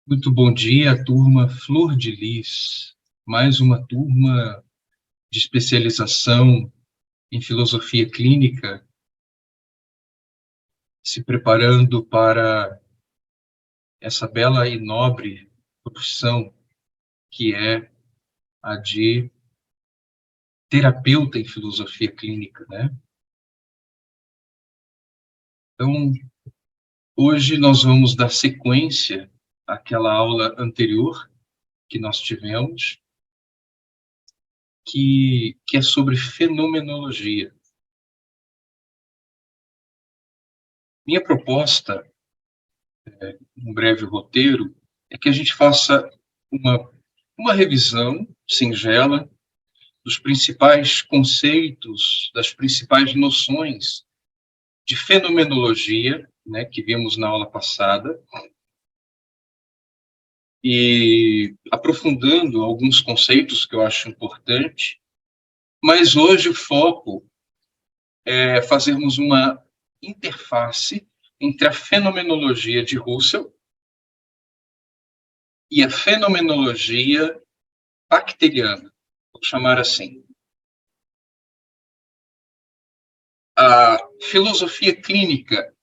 Muito bom dia, turma Flor de Lis. Mais uma turma de especialização em filosofia clínica, se preparando para essa bela e nobre profissão que é a de terapeuta em filosofia clínica, né? Então, hoje nós vamos dar sequência àquela aula anterior que nós tivemos, que é sobre fenomenologia. Minha proposta, um breve roteiro, é que a gente faça uma, uma revisão singela dos principais conceitos, das principais noções de fenomenologia, né, que vimos na aula passada, e aprofundando alguns conceitos que eu acho importante, mas hoje o foco é fazermos uma interface entre a fenomenologia de Russell e a fenomenologia bacteriana, vou chamar assim. A filosofia clínica,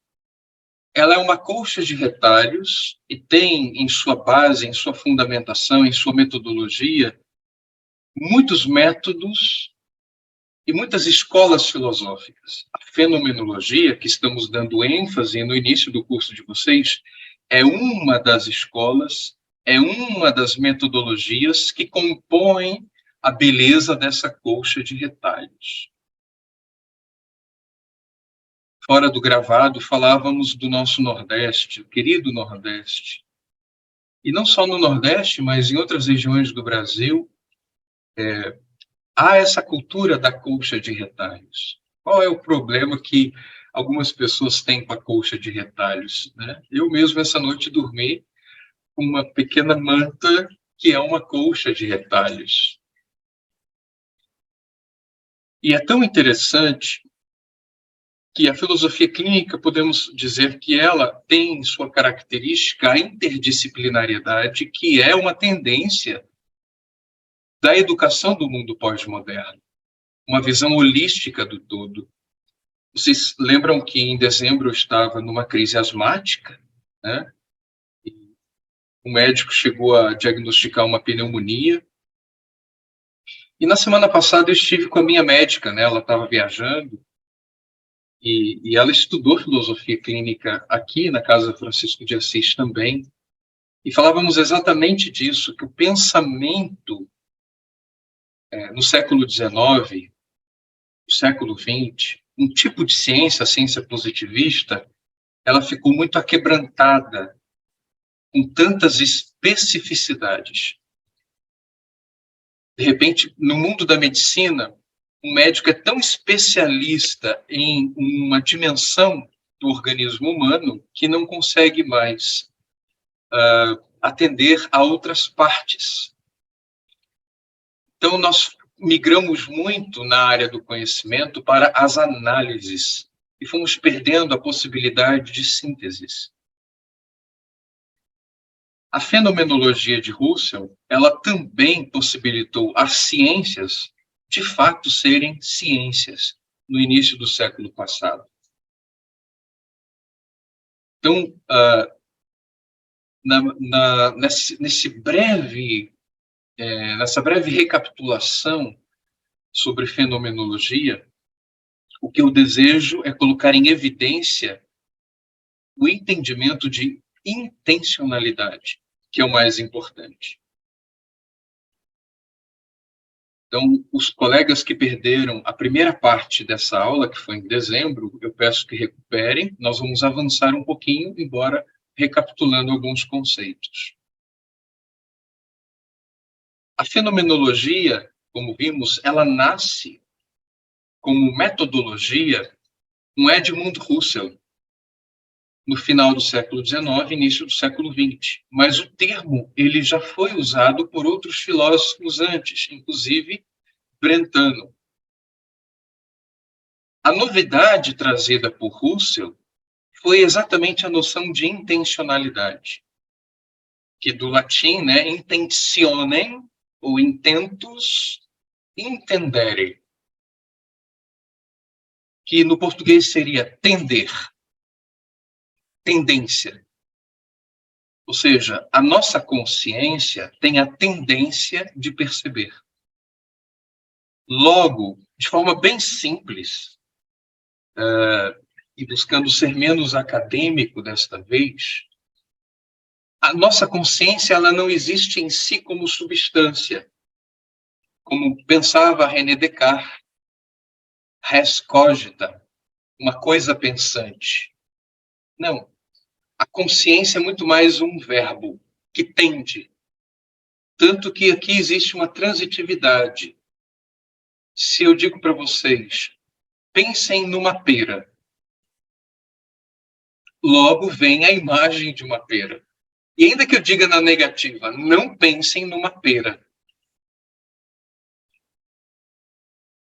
ela é uma colcha de retalhos e tem em sua base, em sua fundamentação, em sua metodologia, muitos métodos e muitas escolas filosóficas. A fenomenologia, que estamos dando ênfase no início do curso de vocês, é uma das escolas, é uma das metodologias que compõem a beleza dessa colcha de retalhos. Fora do gravado, falávamos do nosso Nordeste, o querido Nordeste. E não só no Nordeste, mas em outras regiões do Brasil, há essa cultura da colcha de retalhos. Qual é o problema que algumas pessoas têm com a colcha de retalhos, né? Eu mesmo, essa noite, dormi com uma pequena manta que é uma colcha de retalhos. E é tão interessante que a filosofia clínica, podemos dizer que ela tem em sua característica a interdisciplinariedade, que é uma tendência da educação do mundo pós-moderno, uma visão holística do todo. Vocês lembram que em dezembro eu estava numa crise asmática, né? O médico chegou a diagnosticar uma pneumonia. E na semana passada eu estive com a minha médica, né? Ela estava viajando e ela estudou filosofia clínica aqui na Casa Francisco de Assis também. E falávamos exatamente disso, que o pensamento no século XIX, no século XX, um tipo de ciência, a ciência positivista, ela ficou muito aquebrantada, com tantas especificidades. De repente, no mundo da medicina, um médico é tão especialista em uma dimensão do organismo humano que não consegue mais atender a outras partes. Então, nós migramos muito na área do conhecimento para as análises e fomos perdendo a possibilidade de sínteses. A fenomenologia de Russell, ela também possibilitou as ciências de fato serem ciências no início do século passado. Então, nessa breve recapitulação sobre fenomenologia, o que eu desejo é colocar em evidência o entendimento de intencionalidade, que é o mais importante. Então, os colegas que perderam a primeira parte dessa aula, que foi em dezembro, eu peço que recuperem. Nós vamos avançar um pouquinho, embora recapitulando alguns conceitos. A fenomenologia, como vimos, ela nasce como metodologia com Edmund Husserl, no final do século XIX, início do século XX. Mas o termo ele já foi usado por outros filósofos antes, inclusive Brentano. A novidade trazida por Husserl foi exatamente a noção de intencionalidade. que do latim, né, intentionem, ou intentus, intendere, que no português seria tender, tendência. Ou seja, a nossa consciência tem a tendência de perceber. Logo, de forma bem simples, e buscando ser menos acadêmico desta vez, a nossa consciência ela não existe em si como substância, como pensava René Descartes, res cogita, uma coisa pensante. Não, a consciência é muito mais um verbo que tende. Tanto que aqui existe uma transitividade. Se eu digo para vocês, pensem numa pera, logo vem a imagem de uma pera. E ainda que eu diga na negativa, não pensem numa pera.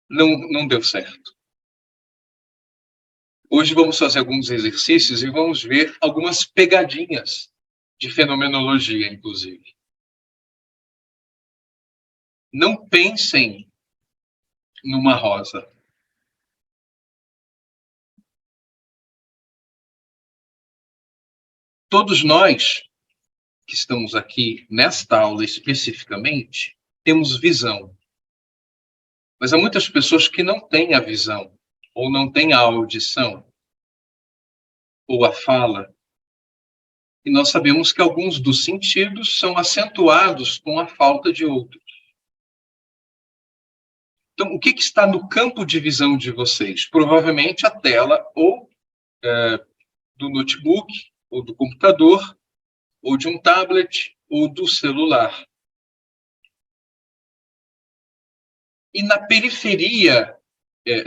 Não deu certo. Hoje vamos fazer alguns exercícios e vamos ver algumas pegadinhas de fenomenologia, inclusive. Não pensem numa rosa. Todos nós que estamos aqui nesta aula especificamente temos visão. Mas há muitas pessoas que não têm a visão, ou não têm a audição, ou a fala. E nós sabemos que alguns dos sentidos são acentuados com a falta de outros. Então, o que está no campo de visão de vocês? Provavelmente a tela ou do notebook, ou do computador, ou de um tablet, ou do celular. E na periferia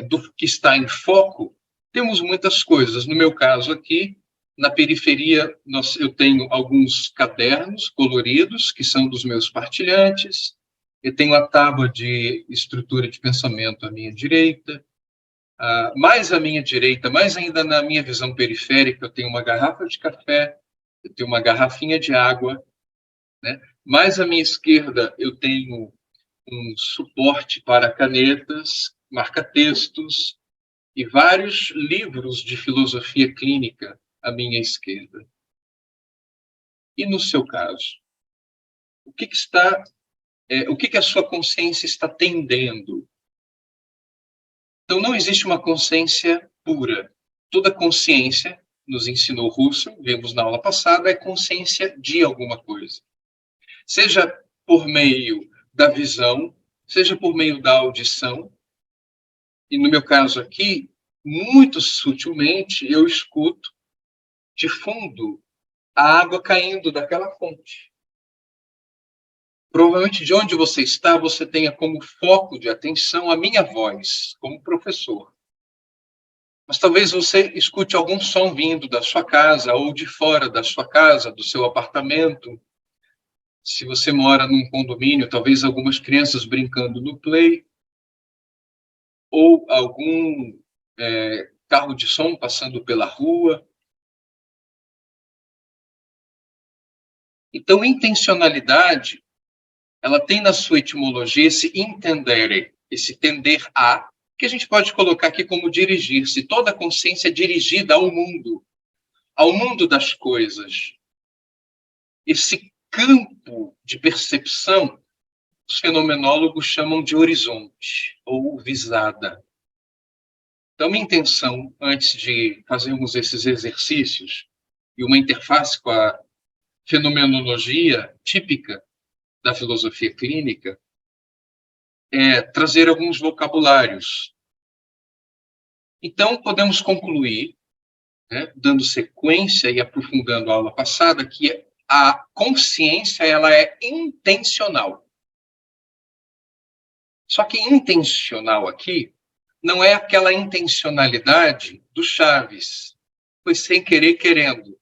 do que está em foco, temos muitas coisas. No meu caso aqui, na periferia, eu tenho alguns cadernos coloridos, que são dos meus partilhantes. Eu tenho a tábua de estrutura de pensamento à minha direita. Mais à minha direita, mais ainda na minha visão periférica, eu tenho uma garrafa de café, eu tenho uma garrafinha de água, né? Mais à minha esquerda, eu tenho um suporte para canetas, marca-textos e vários livros de filosofia clínica à minha esquerda. E no seu caso, o que a sua consciência está tendendo? Então, não existe uma consciência pura. Toda consciência, nos ensinou Russell, vimos na aula passada, é consciência de alguma coisa. Seja por meio da visão, seja por meio da audição. E no meu caso aqui, muito sutilmente, eu escuto de fundo a água caindo daquela fonte. Provavelmente de onde você está, você tenha como foco de atenção a minha voz, como professor. Mas talvez você escute algum som vindo da sua casa ou de fora da sua casa, do seu apartamento. Se você mora num condomínio, talvez algumas crianças brincando no play, ou algum carro de som passando pela rua. Então, intencionalidade, ela tem na sua etimologia esse intendere, esse tender a, que a gente pode colocar aqui como dirigir-se. Toda consciência é dirigida ao mundo das coisas. Esse campo de percepção, os fenomenólogos chamam de horizonte ou visada. Então, minha intenção, antes de fazermos esses exercícios e uma interface com a fenomenologia típica da filosofia clínica, é trazer alguns vocabulários. Então, podemos concluir, né, dando sequência e aprofundando a aula passada, que a consciência ela é intencional. Só que intencional aqui não é aquela intencionalidade do Chaves, foi sem querer, querendo.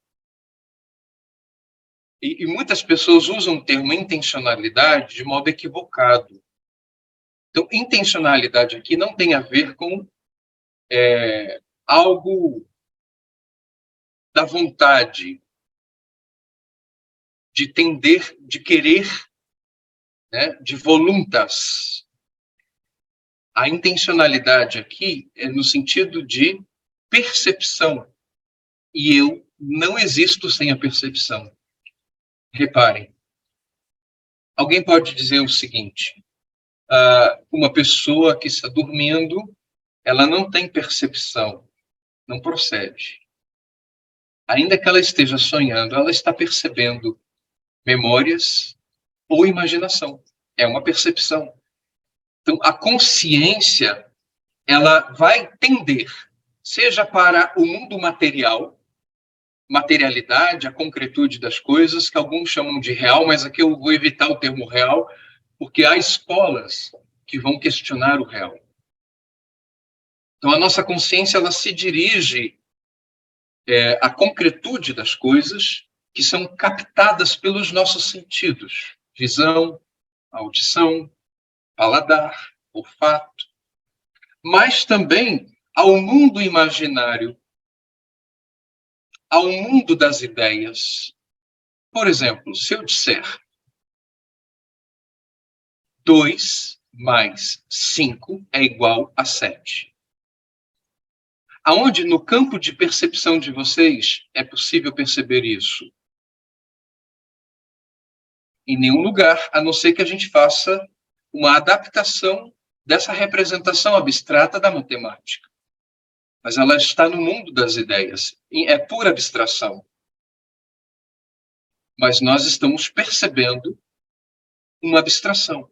E muitas pessoas usam o termo intencionalidade de modo equivocado. Então, intencionalidade aqui não tem a ver com algo da vontade de tender, de querer, né, de voluntas. A intencionalidade aqui é no sentido de percepção. E eu não existo sem a percepção. Reparem, alguém pode dizer o seguinte: uma pessoa que está dormindo, ela não tem percepção, não procede. Ainda que ela esteja sonhando, ela está percebendo memórias ou imaginação. É uma percepção. Então, a consciência, ela vai tender, seja para o mundo material, materialidade, a concretude das coisas, que alguns chamam de real, mas aqui eu vou evitar o termo real, porque há escolas que vão questionar o real. Então, a nossa consciência, ela se dirige à concretude das coisas que são captadas pelos nossos sentidos: visão, audição, paladar, olfato, mas também ao mundo imaginário, ao mundo das ideias. Por exemplo, se eu disser 2 mais 5 é igual a 7. Aonde no campo de percepção de vocês é possível perceber isso? Em nenhum lugar, a não ser que a gente faça uma adaptação dessa representação abstrata da matemática. Mas ela está no mundo das ideias. É pura abstração. Mas nós estamos percebendo uma abstração.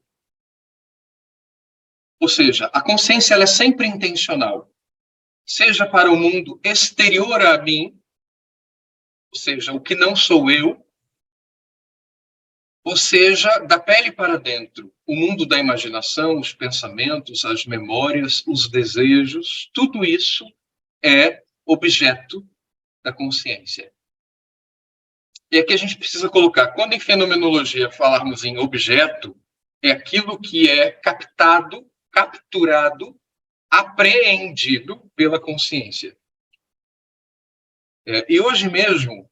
Ou seja, a consciência, ela é sempre intencional. Seja para o mundo exterior a mim, ou seja, o que não sou eu, ou seja, da pele para dentro, o mundo da imaginação, os pensamentos, as memórias, os desejos, tudo isso é objeto da consciência. E aqui a gente precisa colocar, quando em fenomenologia falarmos em objeto, é aquilo que é captado, capturado, apreendido pela consciência. E hoje mesmo,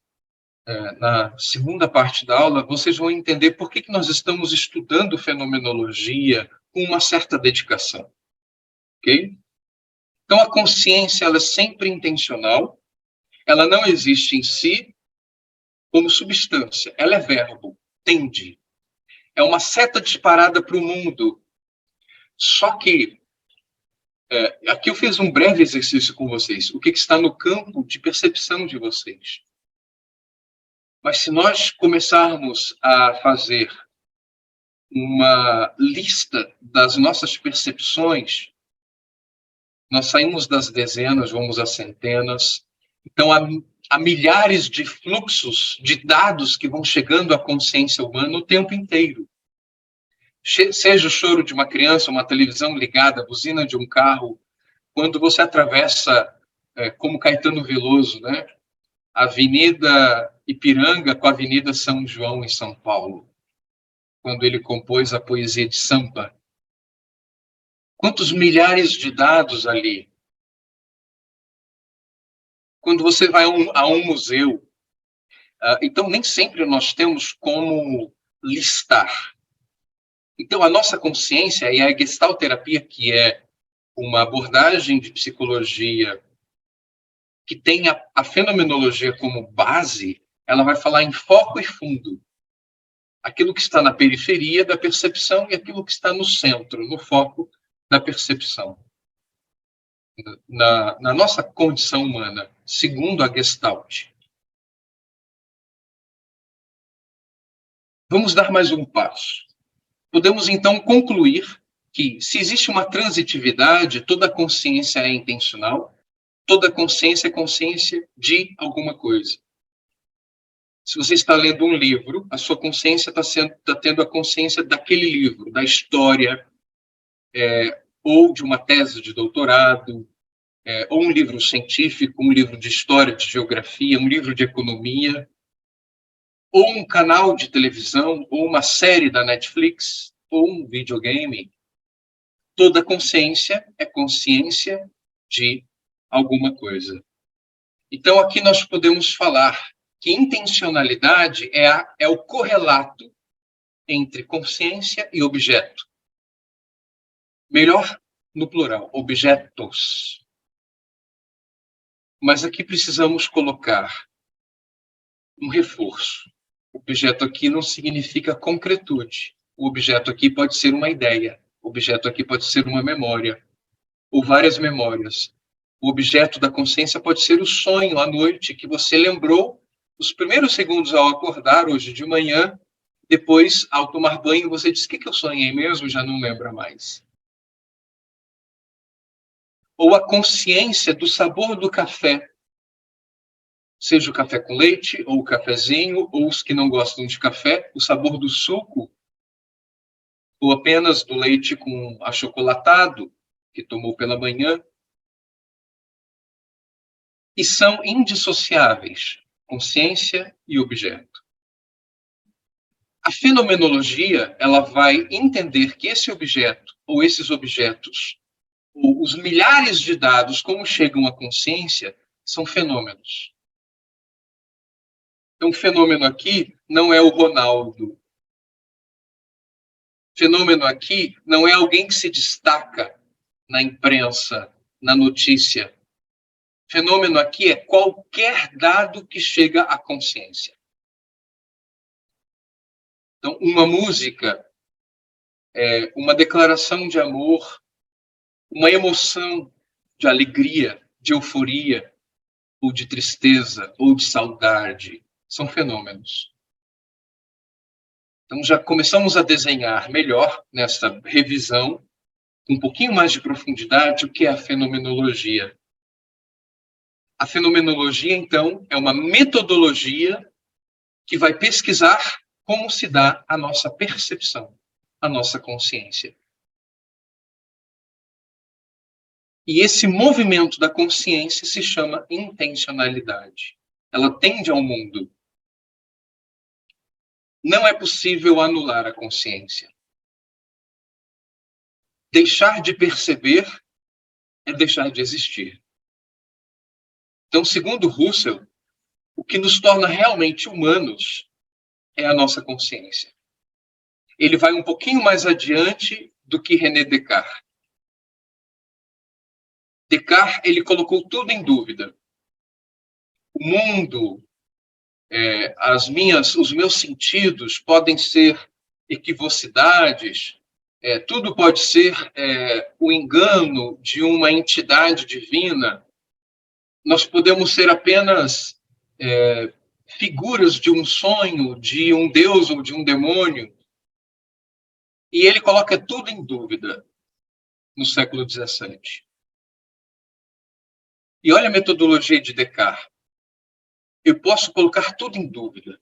na segunda parte da aula, vocês vão entender por que nós estamos estudando fenomenologia com uma certa dedicação. Ok? Então, a consciência, ela é sempre intencional, ela não existe em si como substância, ela é verbo, tende. É uma seta disparada para o mundo. Só que, aqui eu fiz um breve exercício com vocês, o que está no campo de percepção de vocês. Mas se nós começarmos a fazer uma lista das nossas percepções, nós saímos das dezenas, vamos às centenas. Então, há milhares de fluxos de dados que vão chegando à consciência humana o tempo inteiro. Seja o choro de uma criança, uma televisão ligada, a buzina de um carro, quando você atravessa, como Caetano Veloso, né, a Avenida Ipiranga com a Avenida São João, em São Paulo, quando ele compôs a poesia de Sampa. Quantos milhares de dados ali. Quando você vai a um museu, então nem sempre nós temos como listar. Então a nossa consciência e a gestalterapia, que é uma abordagem de psicologia que tem a fenomenologia como base, ela vai falar em foco e fundo. Aquilo que está na periferia da percepção e aquilo que está no centro, no foco da percepção. Na nossa condição humana, segundo a Gestalt. Vamos dar mais um passo. Podemos, então, concluir que, se existe uma transitividade, toda consciência é intencional, toda consciência é consciência de alguma coisa. Se você está lendo um livro, a sua consciência está tendo a consciência daquele livro, da história, ou de uma tese de doutorado, ou um livro científico, um livro de história, de geografia, um livro de economia, ou um canal de televisão, ou uma série da Netflix, ou um videogame. Toda consciência é consciência de alguma coisa. Então, aqui nós podemos falar que intencionalidade é o correlato entre consciência e objeto. Melhor no plural, objetos. Mas aqui precisamos colocar um reforço. O objeto aqui não significa concretude. O objeto aqui pode ser uma ideia. O objeto aqui pode ser uma memória, ou várias memórias. O objeto da consciência pode ser o sonho à noite que você lembrou os primeiros segundos ao acordar hoje de manhã. Depois, ao tomar banho, você diz: o que eu sonhei mesmo? Já não lembra mais. Ou a consciência do sabor do café, seja o café com leite, ou o cafezinho, ou os que não gostam de café, o sabor do suco, ou apenas do leite com achocolatado, que tomou pela manhã. E são indissociáveis, consciência e objeto. A fenomenologia, ela vai entender que esse objeto, ou esses objetos, ou os milhares de dados, como chegam à consciência, são fenômenos. Então, fenômeno aqui não é o Ronaldo. Fenômeno aqui não é alguém que se destaca na imprensa, na notícia. Fenômeno aqui é qualquer dado que chega à consciência. Então, uma música, uma declaração de amor, uma emoção de alegria, de euforia, ou de tristeza, ou de saudade, são fenômenos. Então, já começamos a desenhar melhor, nessa revisão, com um pouquinho mais de profundidade, o que é a fenomenologia. A fenomenologia, então, é uma metodologia que vai pesquisar como se dá a nossa percepção, a nossa consciência. E esse movimento da consciência se chama intencionalidade. Ela tende ao mundo. Não é possível anular a consciência. Deixar de perceber é deixar de existir. Então, segundo Russell, o que nos torna realmente humanos é a nossa consciência. Ele vai um pouquinho mais adiante do que René Descartes. Descartes, ele colocou tudo em dúvida. O mundo, os meus sentidos podem ser equivocidades, tudo pode ser o engano de uma entidade divina. Nós podemos ser apenas figuras de um sonho, de um deus ou de um demônio. E ele coloca tudo em dúvida no século XVII. E olha a metodologia de Descartes. Eu posso colocar tudo em dúvida.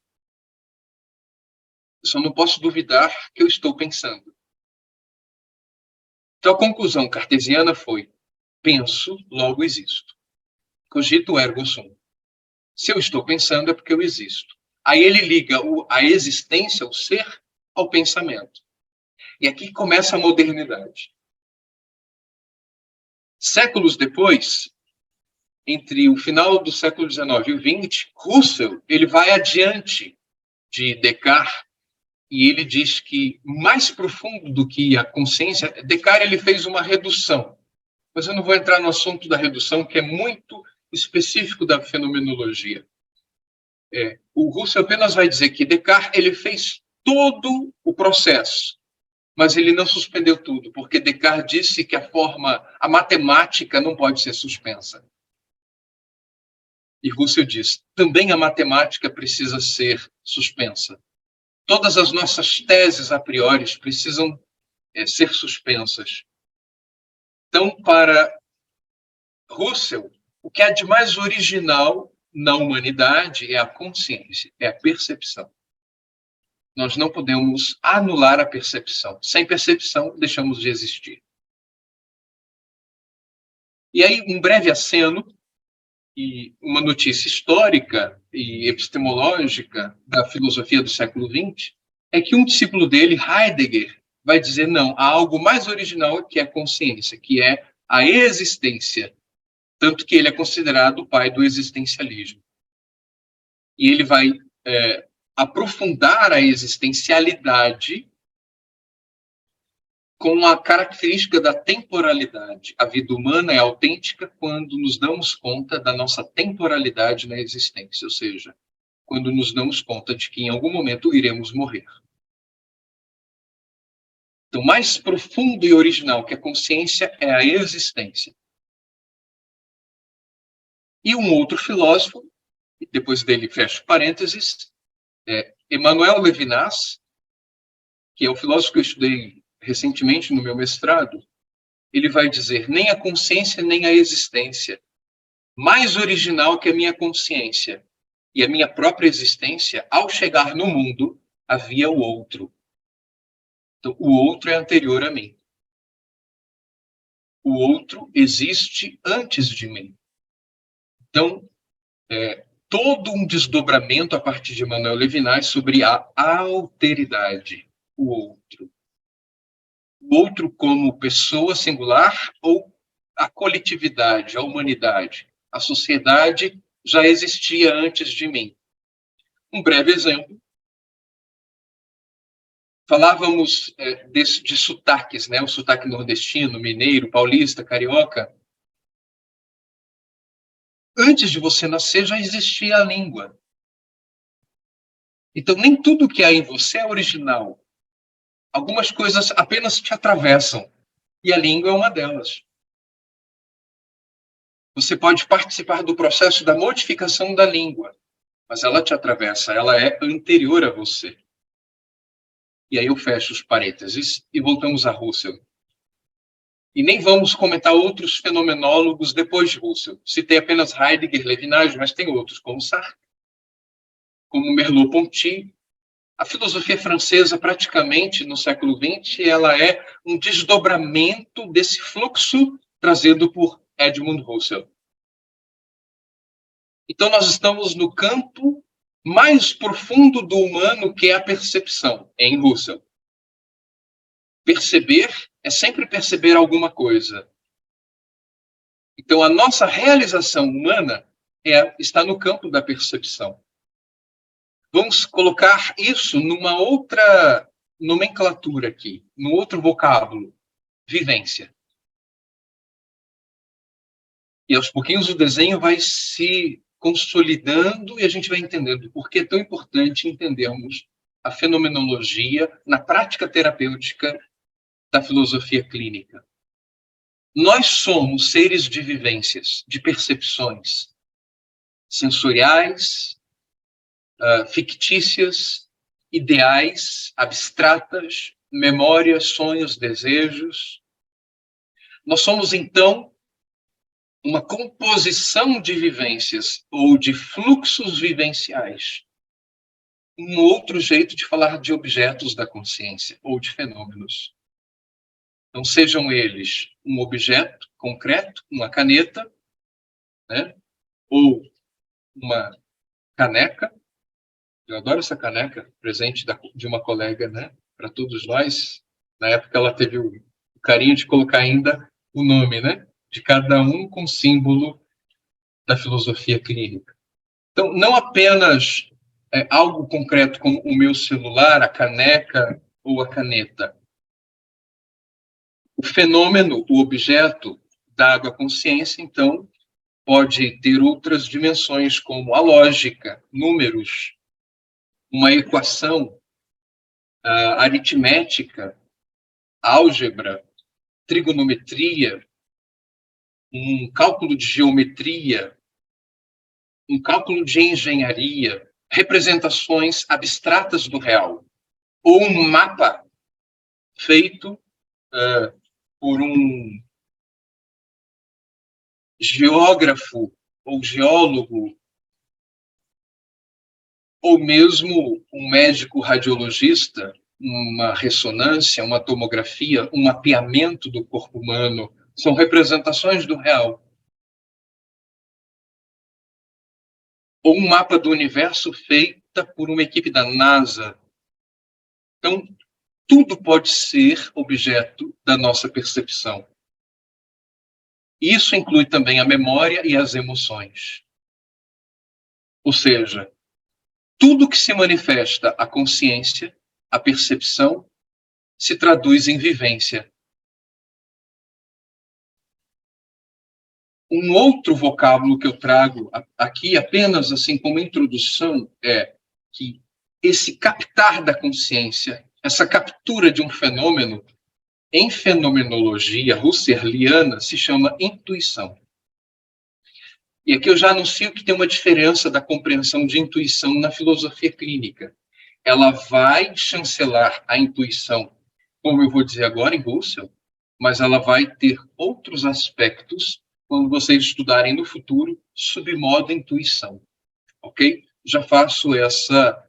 Eu só não posso duvidar que eu estou pensando. Então, a conclusão cartesiana foi: penso, logo existo. Cogito ergo sum. Se eu estou pensando, é porque eu existo. Aí ele liga a existência, o ser, ao pensamento. E aqui começa a modernidade. Séculos depois, entre o final do século XIX e o XX, Russell ele vai adiante de Descartes e ele diz que mais profundo do que a consciência, Descartes ele fez uma redução. Mas eu não vou entrar no assunto da redução, que é muito específico da fenomenologia. O Russell apenas vai dizer que Descartes ele fez todo o processo, mas ele não suspendeu tudo, porque Descartes disse que a matemática não pode ser suspensa. E Russell diz: também a matemática precisa ser suspensa. Todas as nossas teses a priori precisam ser suspensas. Então, para Russell, o que há de mais original na humanidade é a consciência, é a percepção. Nós não podemos anular a percepção. Sem percepção, deixamos de existir. E aí, um breve aceno e uma notícia histórica e epistemológica da filosofia do século XX é que um discípulo dele, Heidegger, vai dizer: não, há algo mais original que é a consciência, que é a existência. Tanto que ele é considerado o pai do existencialismo. e ele vai aprofundar a existencialidade com a característica da temporalidade. A vida humana é autêntica quando nos damos conta da nossa temporalidade na existência, ou seja, quando nos damos conta de que em algum momento iremos morrer. Então, mais profundo e original que a consciência é a existência. E um outro filósofo, depois dele fecho parênteses, Emmanuel Levinas, que é o filósofo que eu estudei recentemente no meu mestrado, ele vai dizer: nem a consciência nem a existência. Mais original que a minha consciência e a minha própria existência, ao chegar no mundo, havia o outro. Então, o outro é anterior a mim. O outro existe antes de mim. Então, todo um desdobramento a partir de Emmanuel Levinas sobre a alteridade, o outro. O outro como pessoa singular ou a coletividade, a humanidade. A sociedade já existia antes de mim. Um breve exemplo. Falávamos de sotaques, né? O sotaque nordestino, mineiro, paulista, carioca. Antes de você nascer, já existia a língua. Então, nem tudo que há em você é original. Algumas coisas apenas te atravessam. E a língua é uma delas. Você pode participar do processo da modificação da língua, mas ela te atravessa, ela é anterior a você. E aí eu fecho os parênteses e voltamos a Russell. E nem vamos comentar outros fenomenólogos depois de Russell. Citei apenas Heidegger, Levinas, mas tem outros, como Sartre, como Merleau-Ponty. A filosofia francesa, praticamente, no século XX, ela é um desdobramento desse fluxo trazido por Edmund Husserl. Então, nós estamos no campo mais profundo do humano, que é a percepção, em Husserl. Perceber é sempre perceber alguma coisa. Então, a nossa realização humana está no campo da percepção. Vamos colocar isso numa outra nomenclatura aqui, num outro vocábulo, vivência. E aos pouquinhos o desenho vai se consolidando e a gente vai entendendo por que é tão importante entendermos a fenomenologia na prática terapêutica da filosofia clínica. Nós somos seres de vivências, de percepções sensoriais, fictícias, ideais, abstratas, memórias, sonhos, desejos. Nós somos, então, uma composição de vivências ou de fluxos vivenciais. Um outro jeito de falar de objetos da consciência ou de fenômenos. Então, sejam eles um objeto concreto, uma caneta, né? Ou uma caneca. Eu adoro essa caneca, presente de uma colega, né? Para todos nós. Na época, ela teve o carinho de colocar ainda o nome, né? De cada um com símbolo da filosofia clínica. Então, não apenas algo concreto como o meu celular, a caneca ou a caneta. O fenômeno, o objeto, dado a consciência, então, pode ter outras dimensões, como a lógica, números, uma equação aritmética, álgebra, trigonometria, um cálculo de geometria, um cálculo de engenharia, representações abstratas do real, ou um mapa feito por um geógrafo ou geólogo, ou mesmo um médico radiologista, uma ressonância, uma tomografia, um mapeamento do corpo humano, são representações do real. Ou um mapa do universo feita por uma equipe da NASA. Então, tudo pode ser objeto da nossa percepção. Isso inclui também a memória e as emoções. Ou seja, tudo que se manifesta a consciência, a percepção, se traduz em vivência. Um outro vocábulo que eu trago aqui, apenas assim como introdução, é que esse captar da consciência, essa captura de um fenômeno, em fenomenologia husserliana, se chama intuição. E aqui eu já anuncio que tem uma diferença da compreensão de intuição na filosofia clínica. Ela vai chancelar a intuição, como eu vou dizer agora em Husserl, mas ela vai ter outros aspectos quando vocês estudarem no futuro sob modo intuição. Ok? Já faço essa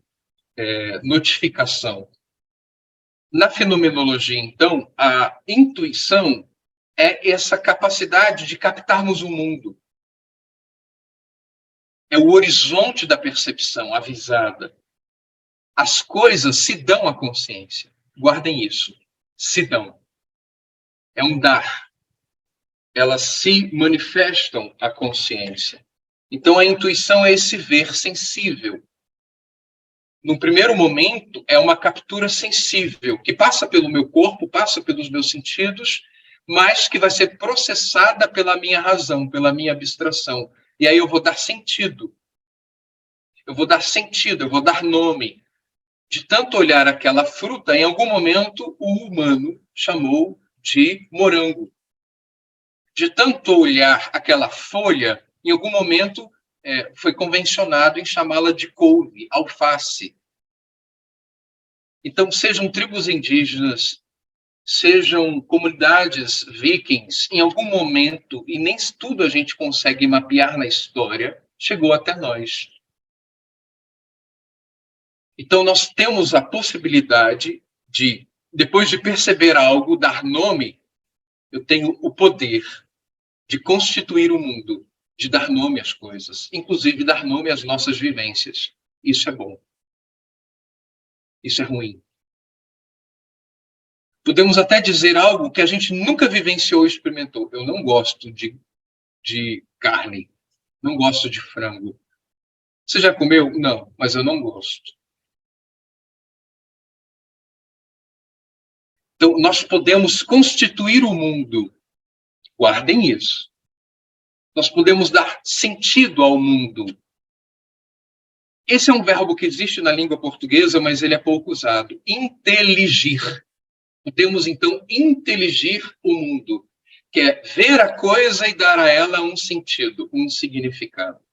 notificação. Na fenomenologia, então, a intuição é essa capacidade de captarmos o mundo. É o horizonte da percepção avisada. As coisas se dão à consciência. Guardem isso. Se dão. É um dar. Elas se manifestam à consciência. Então, a intuição é esse ver sensível. No primeiro momento, é uma captura sensível, que passa pelo meu corpo, passa pelos meus sentidos, mas que vai ser processada pela minha razão, pela minha abstração. E aí eu vou dar sentido. Eu vou dar nome. De tanto olhar aquela fruta, em algum momento o humano chamou de morango. De tanto olhar aquela folha, em algum momento foi convencionado em chamá-la de couve, alface. Então, sejam tribos indígenas, sejam comunidades vikings, em algum momento, e nem tudo a gente consegue mapear na história, chegou até nós. Então, nós temos a possibilidade de, depois de perceber algo, dar nome. Eu tenho o poder de constituir o mundo, de dar nome às coisas, inclusive dar nome às nossas vivências. Isso é bom. Isso é ruim. Podemos até dizer algo que a gente nunca vivenciou ou experimentou. Eu não gosto de carne. Não gosto de frango. Você já comeu? Não, mas eu não gosto. Então, nós podemos constituir o mundo. Guardem isso. Nós podemos dar sentido ao mundo. Esse é um verbo que existe na língua portuguesa, mas ele é pouco usado. Inteligir. Podemos, então, inteligir o mundo, que é ver a coisa e dar a ela um sentido, um significado.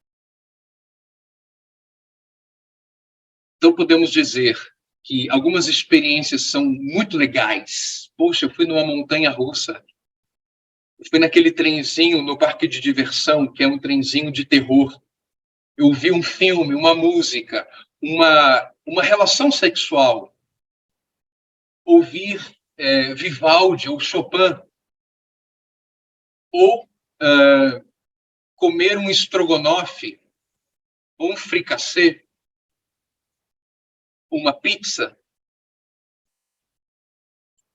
Então, podemos dizer que algumas experiências são muito legais. Poxa, eu fui numa montanha-russa. Eu fui naquele trenzinho no parque de diversão, que é um trenzinho de terror. Eu vi um filme, uma música, uma relação sexual. Ouvir Vivaldi ou Chopin. Ou comer um estrogonofe, ou um fricassê, uma pizza,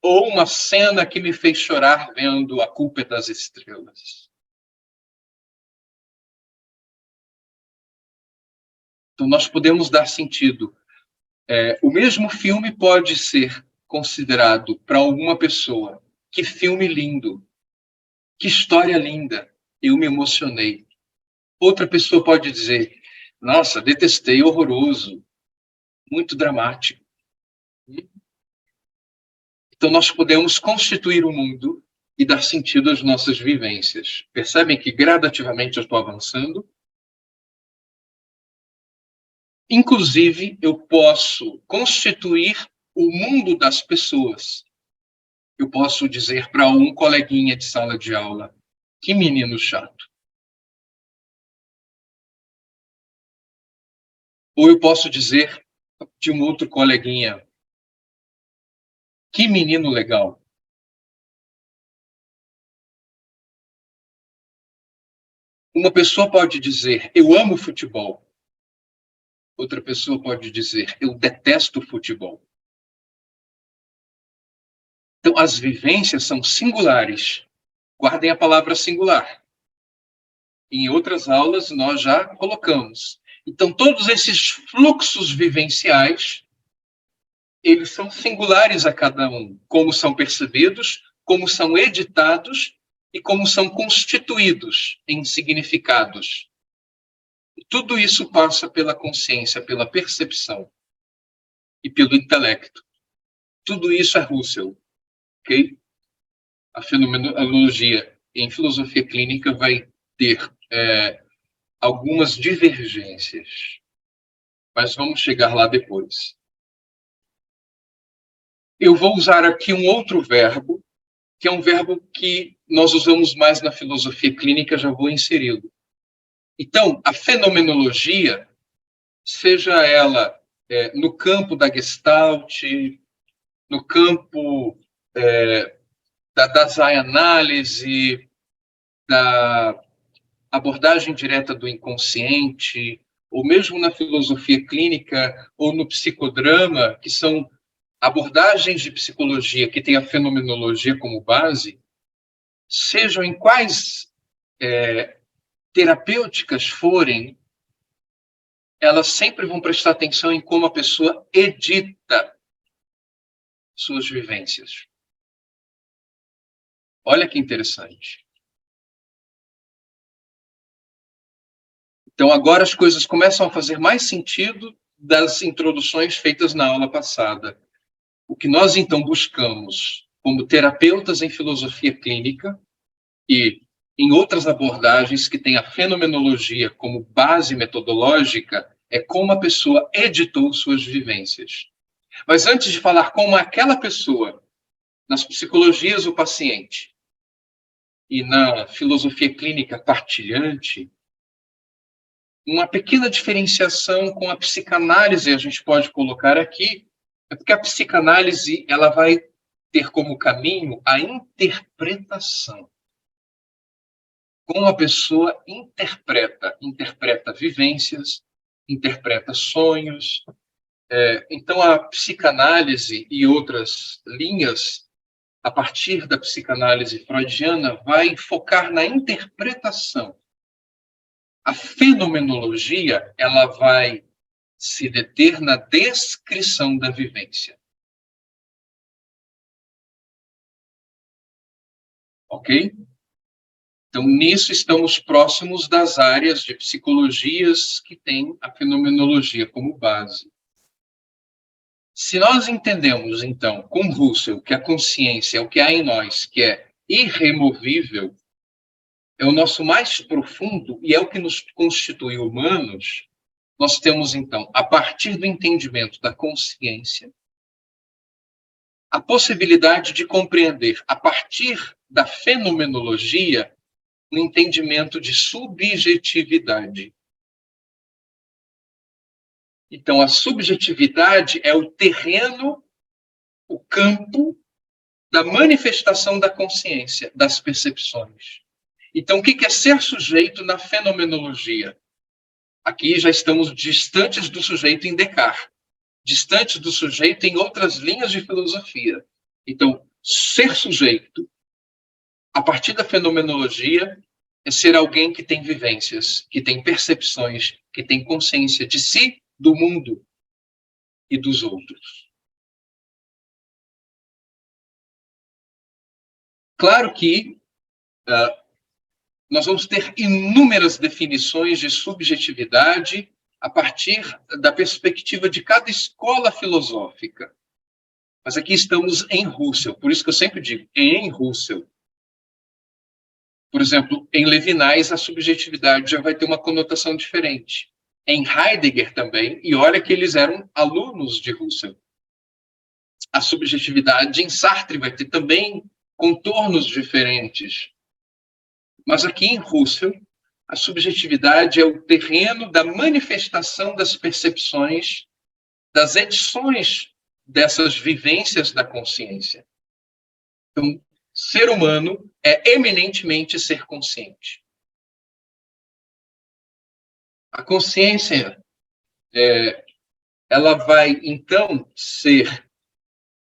ou uma cena que me fez chorar vendo A Culpa é das Estrelas. Então, nós podemos dar sentido. O mesmo filme pode ser considerado para alguma pessoa. Que filme lindo! Que história linda! Eu me emocionei. Outra pessoa pode dizer, nossa, detestei, horroroso, muito dramático. Então, nós podemos constituir o mundo e dar sentido às nossas vivências. Percebem que gradativamente eu estou avançando? Inclusive, eu posso constituir o mundo das pessoas. Eu posso dizer para um coleguinha de sala de aula, que menino chato. Ou eu posso dizer de um outro coleguinha, que menino legal. Uma pessoa pode dizer, eu amo futebol. Outra pessoa pode dizer, eu detesto futebol. Então, as vivências são singulares. Guardem a palavra singular. Em outras aulas, nós já colocamos. Então, todos esses fluxos vivenciais, eles são singulares a cada um, como são percebidos, como são editados e como são constituídos em significados. E tudo isso passa pela consciência, pela percepção e pelo intelecto. Tudo isso é Husserl, ok? A fenomenologia em filosofia clínica vai ter algumas divergências, mas vamos chegar lá depois. Eu vou usar aqui um outro verbo, que é um verbo que nós usamos mais na filosofia clínica, já vou inseri-lo. Então, a fenomenologia, seja ela no campo da Gestalt, no campo da análise, da abordagem direta do inconsciente, ou mesmo na filosofia clínica ou no psicodrama, que são abordagens de psicologia que têm a fenomenologia como base, sejam em quais terapêuticas forem, elas sempre vão prestar atenção em como a pessoa edita suas vivências. Olha que interessante. Então, agora as coisas começam a fazer mais sentido das introduções feitas na aula passada. O que nós, então, buscamos como terapeutas em filosofia clínica e em outras abordagens que têm a fenomenologia como base metodológica é como a pessoa editou suas vivências. Mas antes de falar como aquela pessoa, nas psicologias o paciente e na filosofia clínica partilhante, uma pequena diferenciação com a psicanálise a gente pode colocar aqui, é porque a psicanálise ela vai ter como caminho a interpretação. Como a pessoa interpreta vivências, interpreta sonhos. Então, a psicanálise e outras linhas, a partir da psicanálise freudiana, vai focar na interpretação. A fenomenologia, ela vai se deter na descrição da vivência. Ok? Então, nisso estamos próximos das áreas de psicologias que têm a fenomenologia como base. Se nós entendemos, então, com Husserl, que a consciência é o que há em nós, que é irremovível, é o nosso mais profundo e é o que nos constitui humanos, nós temos, então, a partir do entendimento da consciência, a possibilidade de compreender, a partir da fenomenologia, o entendimento de subjetividade. Então, a subjetividade é o terreno, o campo da manifestação da consciência, das percepções. Então, o que é ser sujeito na fenomenologia? Aqui já estamos distantes do sujeito em Descartes, distantes do sujeito em outras linhas de filosofia. Então, ser sujeito, a partir da fenomenologia, é ser alguém que tem vivências, que tem percepções, que tem consciência de si, do mundo e dos outros. Claro que nós vamos ter inúmeras definições de subjetividade a partir da perspectiva de cada escola filosófica. Mas aqui estamos em Husserl, por isso que eu sempre digo, em Husserl. Por exemplo, em Levinas, a subjetividade já vai ter uma conotação diferente. Em Heidegger também, e olha que eles eram alunos de Husserl. A subjetividade em Sartre vai ter também contornos diferentes. Mas aqui em Husserl, a subjetividade é o terreno da manifestação das percepções, das edições dessas vivências da consciência. Então, ser humano é eminentemente ser consciente. A consciência, ela vai, então, ser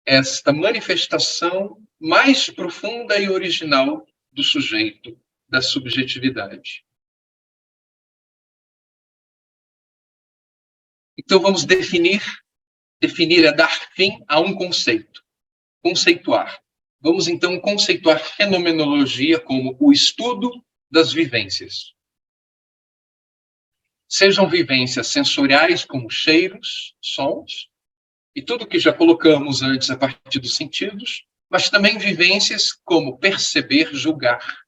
esta manifestação mais profunda e original do sujeito, da subjetividade. Então, vamos definir. Definir é dar fim a um conceito. Conceituar. Vamos, então, conceituar fenomenologia como o estudo das vivências. Sejam vivências sensoriais, como cheiros, sons, e tudo que já colocamos antes a partir dos sentidos, mas também vivências como perceber, julgar.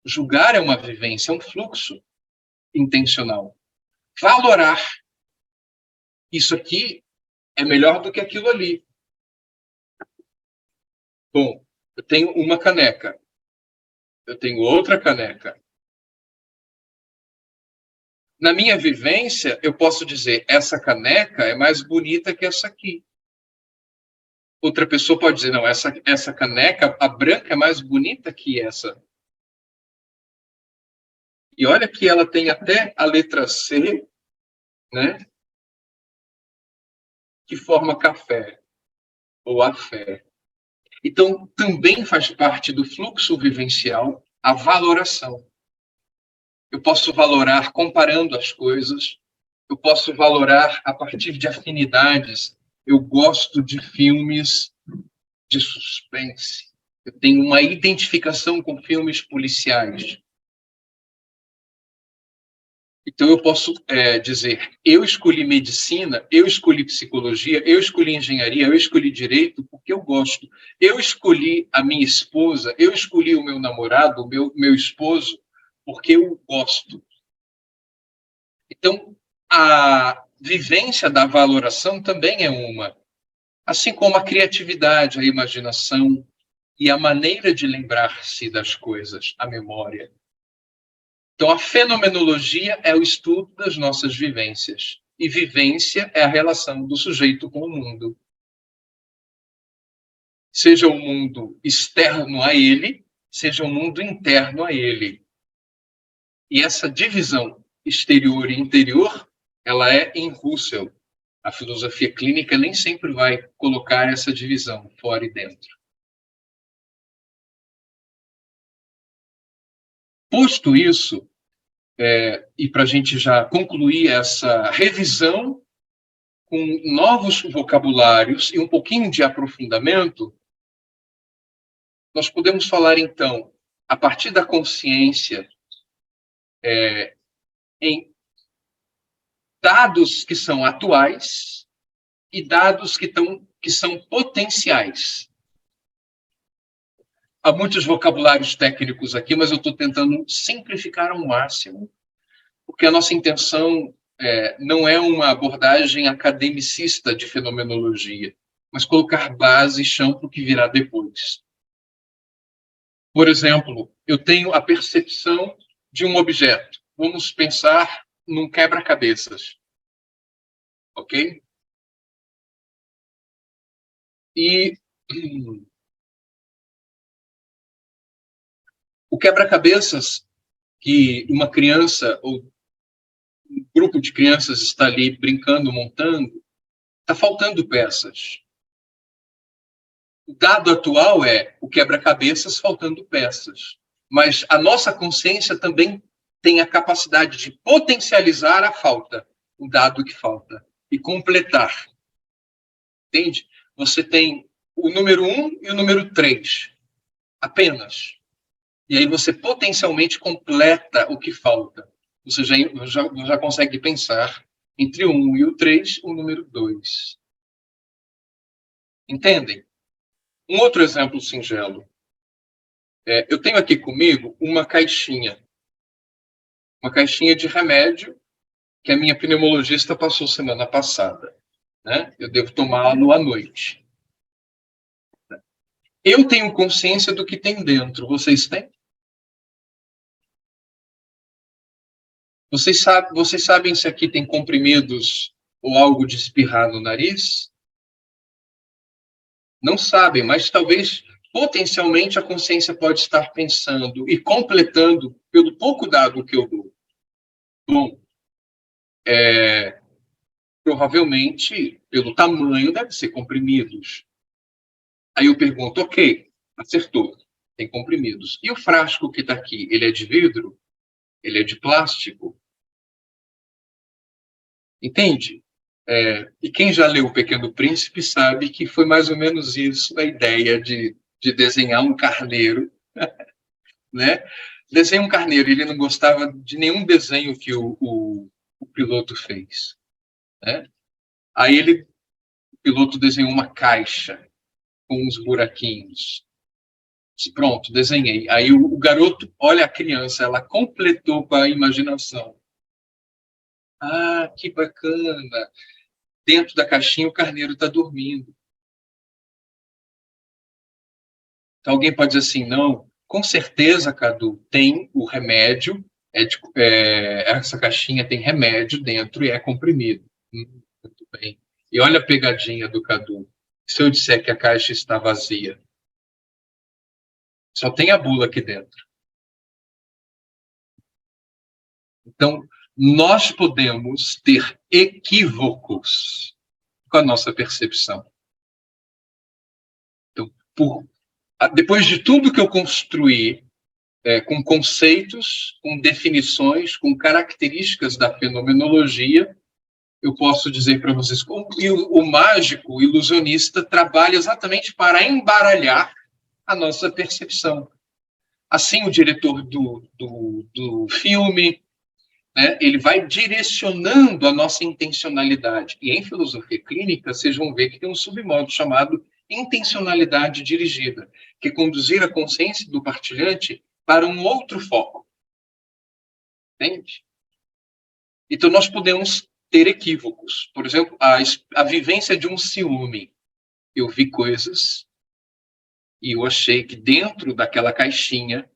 Julgar é uma vivência, é um fluxo intencional. Valorar. Isso aqui é melhor do que aquilo ali. Bom, eu tenho uma caneca. Eu tenho outra caneca. Na minha vivência, eu posso dizer, essa caneca é mais bonita que essa aqui. Outra pessoa pode dizer, não, essa caneca, a branca é mais bonita que essa. E olha que ela tem até a letra C, né? Que forma café ou afé. Então, também faz parte do fluxo vivencial a valoração. Eu posso valorar comparando as coisas, eu posso valorar a partir de afinidades. Eu gosto de filmes de suspense. Eu tenho uma identificação com filmes policiais. Então, eu posso dizer, eu escolhi medicina, eu escolhi psicologia, eu escolhi engenharia, eu escolhi direito porque eu gosto. Eu escolhi a minha esposa, eu escolhi o meu namorado, o meu esposo, porque eu gosto. Então, a vivência da valoração também é uma. Assim como a criatividade, a imaginação e a maneira de lembrar-se das coisas, a memória. Então, a fenomenologia é o estudo das nossas vivências. E vivência é a relação do sujeito com o mundo. Seja o mundo externo a ele, seja o mundo interno a ele. E essa divisão exterior e interior, ela é em Husserl. A filosofia clínica nem sempre vai colocar essa divisão fora e dentro. Posto isso, e para a gente já concluir essa revisão com novos vocabulários e um pouquinho de aprofundamento, nós podemos falar, então, a partir da consciência, em dados que são atuais e dados que são potenciais. Há muitos vocabulários técnicos aqui, mas eu estou tentando simplificar ao máximo, porque a nossa intenção não é uma abordagem academicista de fenomenologia, mas colocar base e chão para o que virá depois. Por exemplo, eu tenho a percepção de um objeto. Vamos pensar num quebra-cabeças. Ok? E o quebra-cabeças que uma criança ou um grupo de crianças está ali brincando, montando, está faltando peças. O dado atual é o quebra-cabeças faltando peças. Mas a nossa consciência também tem a capacidade de potencializar a falta, o dado que falta, e completar. Entende? Você tem o número 1 e o número 3, apenas. E aí você potencialmente completa o que falta. Você já consegue pensar entre o 1 e o 3, o número 2. Entendem? Um outro exemplo singelo. Eu tenho aqui comigo uma caixinha de remédio que a minha pneumologista passou semana passada. Né? Eu devo tomá-lo à noite. Eu tenho consciência do que tem dentro. Vocês têm? Vocês sabem se aqui tem comprimidos ou algo de espirrar no nariz? Não sabem, mas talvez potencialmente a consciência pode estar pensando e completando pelo pouco dado que eu dou. Bom, provavelmente pelo tamanho deve ser comprimidos. Aí eu pergunto, ok, acertou, tem comprimidos. E o frasco que está aqui, ele é de vidro? Ele é de plástico? Entende? E quem já leu O Pequeno Príncipe sabe que foi mais ou menos isso a ideia de desenhar um carneiro, né? Desenha um carneiro, ele não gostava de nenhum desenho que o piloto fez, né? Aí o piloto desenhou uma caixa com uns buraquinhos. Disse, pronto, desenhei. Aí o garoto olha a criança, ela completou com a imaginação. Ah, que bacana! Dentro da caixinha o carneiro está dormindo. Então alguém pode dizer assim, não, com certeza, Cadu, tem o remédio, essa caixinha tem remédio dentro e é comprimido. Muito bem. E olha a pegadinha do Cadu. Se eu disser que a caixa está vazia, só tem a bula aqui dentro. Então, nós podemos ter equívocos com a nossa percepção. Então, depois de tudo que eu construí, com conceitos, com definições, com características da fenomenologia, eu posso dizer para vocês como o mágico, o ilusionista, trabalha exatamente para embaralhar a nossa percepção. Assim, o diretor do filme, né, ele vai direcionando a nossa intencionalidade. E em filosofia clínica, vocês vão ver que tem um submodo chamado intencionalidade dirigida, que é conduzir a consciência do partilhante para um outro foco. Entende? Então, nós podemos ter equívocos. Por exemplo, a vivência de um ciúme. Eu vi coisas e eu achei que dentro daquela caixinha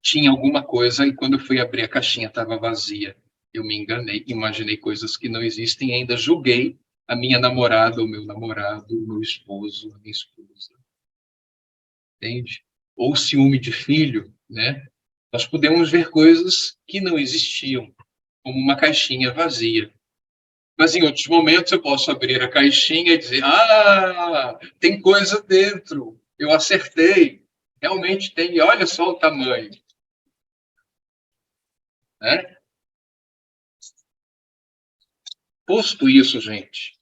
tinha alguma coisa, e quando eu fui abrir a caixinha estava vazia. Eu me enganei, imaginei coisas que não existem e ainda julguei a minha namorada, o meu namorado, o meu esposo, a minha esposa. Entende? Ou ciúme de filho, né? Nós podemos ver coisas que não existiam, como uma caixinha vazia. Mas em outros momentos eu posso abrir a caixinha e dizer, tem coisa dentro, eu acertei, realmente tem, e olha só o tamanho. Né? Posto isso, gente,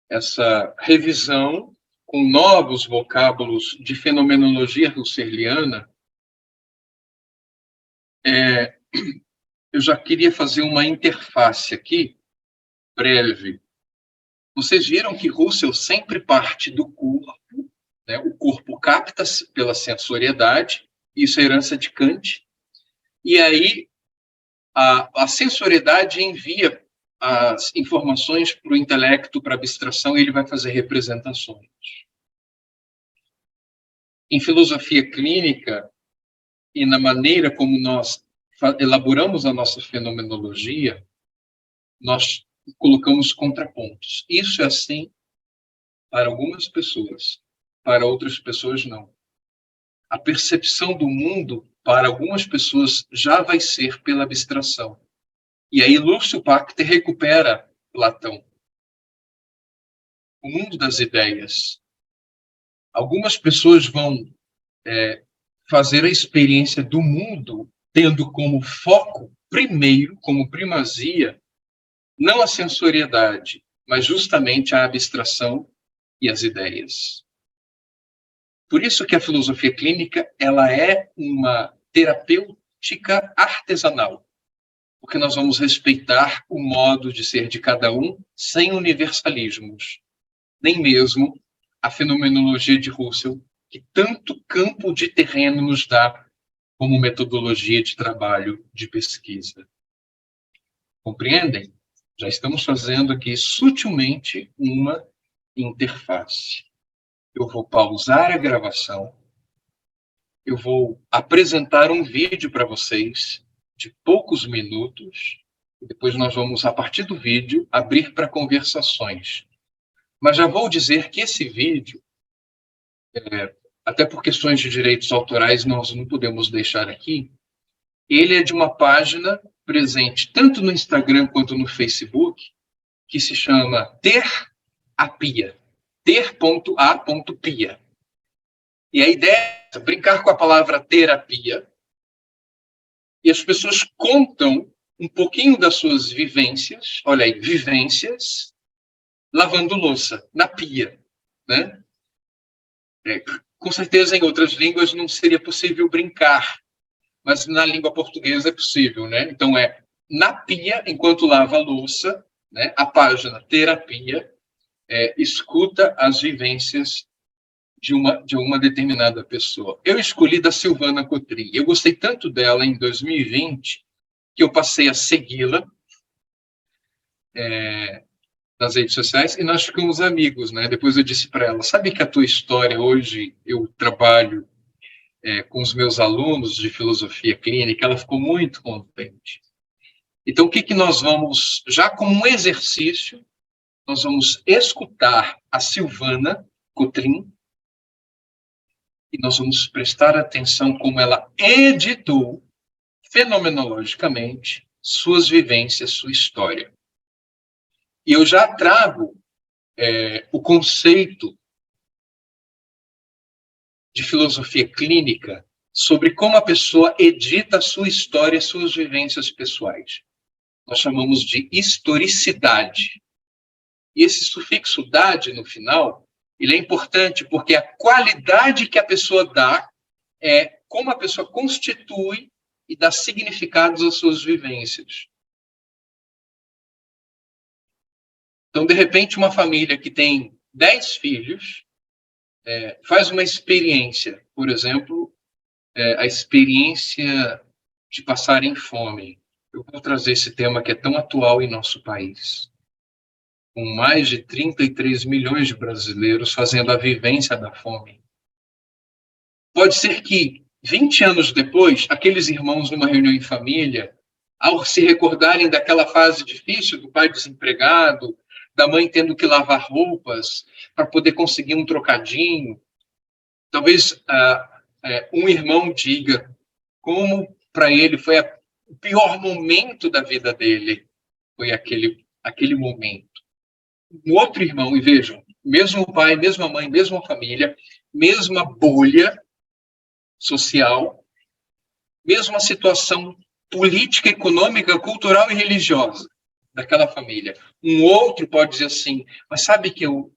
essa revisão com novos vocábulos de fenomenologia husserliana, eu já queria fazer uma interface aqui, breve. Vocês viram que Husserl sempre parte do corpo, né? O corpo capta pela sensoriedade, isso é herança de Kant, e aí a sensoriedade envia as informações para o intelecto, para a abstração, e ele vai fazer representações. Em filosofia clínica e na maneira como nós elaboramos a nossa fenomenologia, nós colocamos contrapontos. Isso é assim para algumas pessoas, para outras pessoas não. A percepção do mundo, para algumas pessoas, já vai ser pela abstração. E aí Lúcio Pachter recupera Platão. O mundo das ideias. Algumas pessoas vão fazer a experiência do mundo tendo como foco, primeiro, como primazia, não a sensoriedade, mas justamente a abstração e as ideias. Por isso que a filosofia clínica ela é uma terapêutica artesanal, porque nós vamos respeitar o modo de ser de cada um sem universalismos, nem mesmo a fenomenologia de Husserl, que tanto campo de terreno nos dá como metodologia de trabalho, de pesquisa. Compreendem? Já estamos fazendo aqui sutilmente uma interface. Eu vou pausar a gravação, eu vou apresentar um vídeo para vocês de poucos minutos, e depois nós vamos, a partir do vídeo, abrir para conversações. Mas já vou dizer que esse vídeo, até por questões de direitos autorais, nós não podemos deixar aqui, ele é de uma página presente tanto no Instagram quanto no Facebook, que se chama Ter-a-Pia. Ter.a.pia. E a ideia é brincar com a palavra terapia, e as pessoas contam um pouquinho das suas vivências, olha aí, vivências, lavando louça, na pia, né? Com certeza, em outras línguas não seria possível brincar, mas na língua portuguesa é possível, né? Então, na pia, enquanto lava a louça, né? A página terapia, escuta as vivências de uma determinada pessoa. Eu escolhi da Silvana Cotrim. Eu gostei tanto dela em 2020 que eu passei a segui-la nas redes sociais e nós ficamos amigos, né? Depois eu disse para ela, sabe que a tua história hoje eu trabalho com os meus alunos de filosofia clínica, ela ficou muito contente. Então, o que nós vamos, já como um exercício, nós vamos escutar a Silvana Cotrim e nós vamos prestar atenção como ela editou fenomenologicamente suas vivências, sua história. E eu já trago o conceito de filosofia clínica sobre como a pessoa edita a sua história, suas vivências pessoais. Nós chamamos de historicidade. E esse sufixo "dade" no final, ele é importante porque a qualidade que a pessoa dá é como a pessoa constitui e dá significados às suas vivências. Então, de repente, uma família que tem 10 filhos faz uma experiência, por exemplo, a experiência de passarem fome. Eu vou trazer esse tema que é tão atual em nosso país. Com mais de 33 milhões de brasileiros fazendo a vivência da fome. Pode ser que, 20 anos depois, aqueles irmãos numa reunião em família, ao se recordarem daquela fase difícil do pai desempregado, da mãe tendo que lavar roupas para poder conseguir um trocadinho, talvez um irmão diga como para ele foi o pior momento da vida dele, foi aquele momento. Um outro irmão, e vejam, mesmo pai, mesma mãe, mesma família, mesma bolha social, mesma situação política, econômica, cultural e religiosa daquela família. Um outro pode dizer assim, mas sabe que eu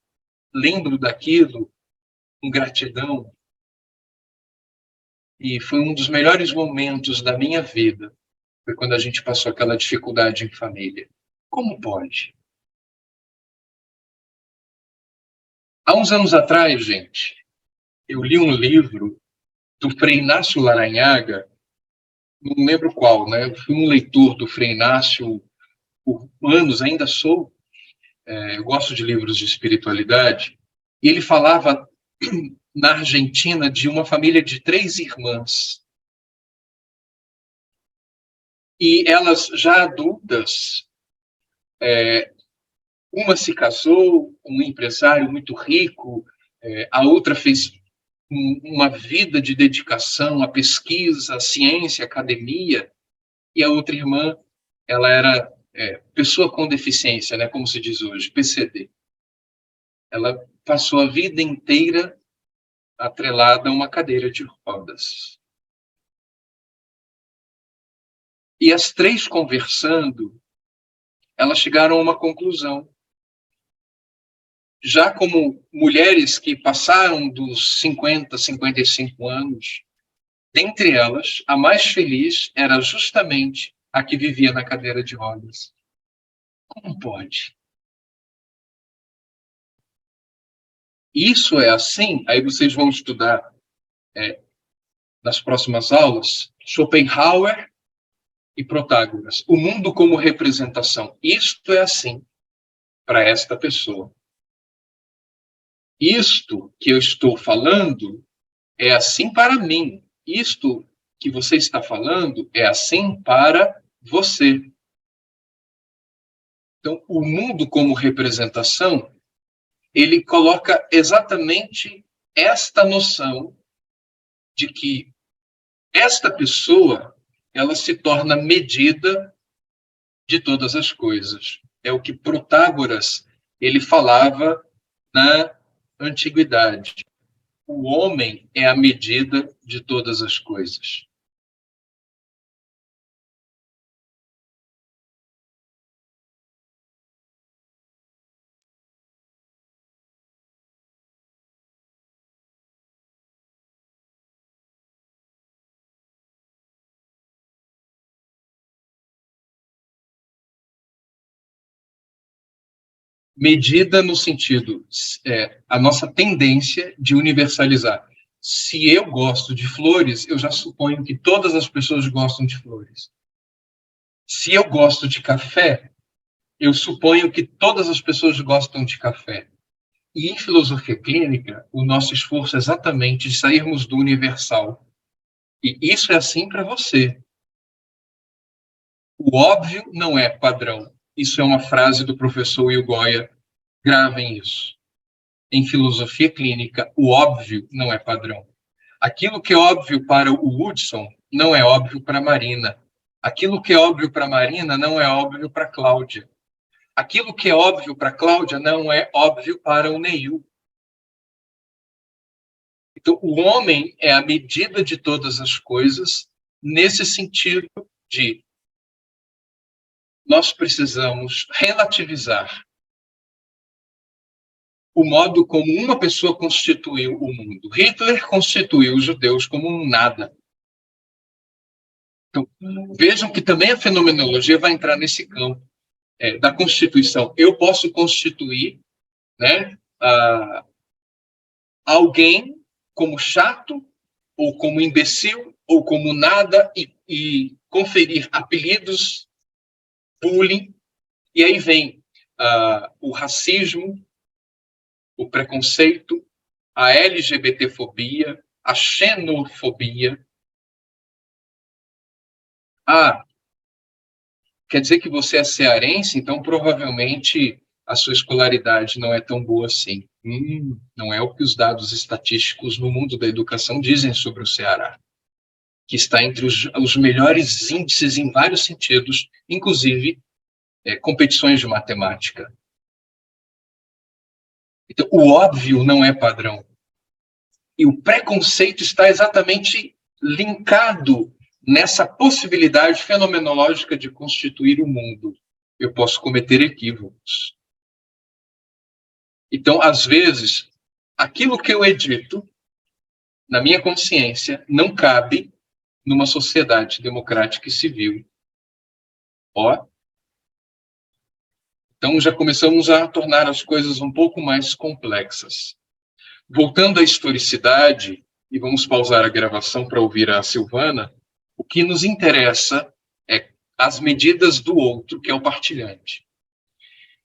lembro daquilo com gratidão e foi um dos melhores momentos da minha vida, foi quando a gente passou aquela dificuldade em família. Como pode? Há uns anos atrás, gente, eu li um livro do Frei Inácio Laranhaga, não lembro qual, né? Eu fui um leitor do Frei Inácio por anos, ainda sou. Eu gosto de livros de espiritualidade. E ele falava na Argentina de uma família de 3 irmãs. E elas já adultas, uma se casou com um empresário muito rico, a outra fez uma vida de dedicação à pesquisa, à ciência, à academia, e a outra irmã, ela era pessoa com deficiência, né, como se diz hoje, PCD. Ela passou a vida inteira atrelada a uma cadeira de rodas. E as 3 conversando, elas chegaram a uma conclusão. Já como mulheres que passaram dos 50, 55 anos, dentre elas, a mais feliz era justamente a que vivia na cadeira de rodas. Como pode? Isso é assim? Aí vocês vão estudar nas próximas aulas Schopenhauer e Protágoras. O mundo como representação. Isto é assim para esta pessoa. Isto que eu estou falando é assim para mim. Isto que você está falando é assim para você. Então, o mundo como representação, ele coloca exatamente esta noção de que esta pessoa, ela se torna medida de todas as coisas. É o que Protágoras, ele falava na antiguidade. O homem é a medida de todas as coisas. Medida no sentido, a nossa tendência de universalizar. Se eu gosto de flores, eu já suponho que todas as pessoas gostam de flores. Se eu gosto de café, eu suponho que todas as pessoas gostam de café. E em filosofia clínica, o nosso esforço é exatamente de sairmos do universal. E isso é assim para você. O óbvio não é padrão. Isso é uma frase do professor Will Goya. Gravem isso. Em filosofia clínica, o óbvio não é padrão. Aquilo que é óbvio para o Hudson não é óbvio para a Marina. Aquilo que é óbvio para a Marina não é óbvio para a Cláudia. Aquilo que é óbvio para a Cláudia não é óbvio para o Neil. Então, o homem é a medida de todas as coisas, nesse sentido de nós precisamos relativizar o modo como uma pessoa constituiu o mundo. Hitler constituiu os judeus como um nada. Então, vejam que também a fenomenologia vai entrar nesse campo da constituição. Eu posso constituir, né, alguém como chato, ou como imbecil, ou como nada, e conferir apelidos, bullying, e aí vem o racismo, o preconceito, a LGBTfobia, a xenofobia. Quer dizer que você é cearense, então provavelmente a sua escolaridade não é tão boa assim. Não é o que os dados estatísticos no mundo da educação dizem sobre o Ceará, que está entre os melhores índices em vários sentidos, inclusive competições de matemática. Então, o óbvio não é padrão. E o preconceito está exatamente linkado nessa possibilidade fenomenológica de constituir o mundo. Eu posso cometer equívocos. Então, às vezes, aquilo que eu edito na minha consciência não cabe numa sociedade democrática e civil. Então, já começamos a tornar as coisas um pouco mais complexas. Voltando à historicidade, e vamos pausar a gravação para ouvir a Silvana, o que nos interessa é as medidas do outro, que é o partilhante.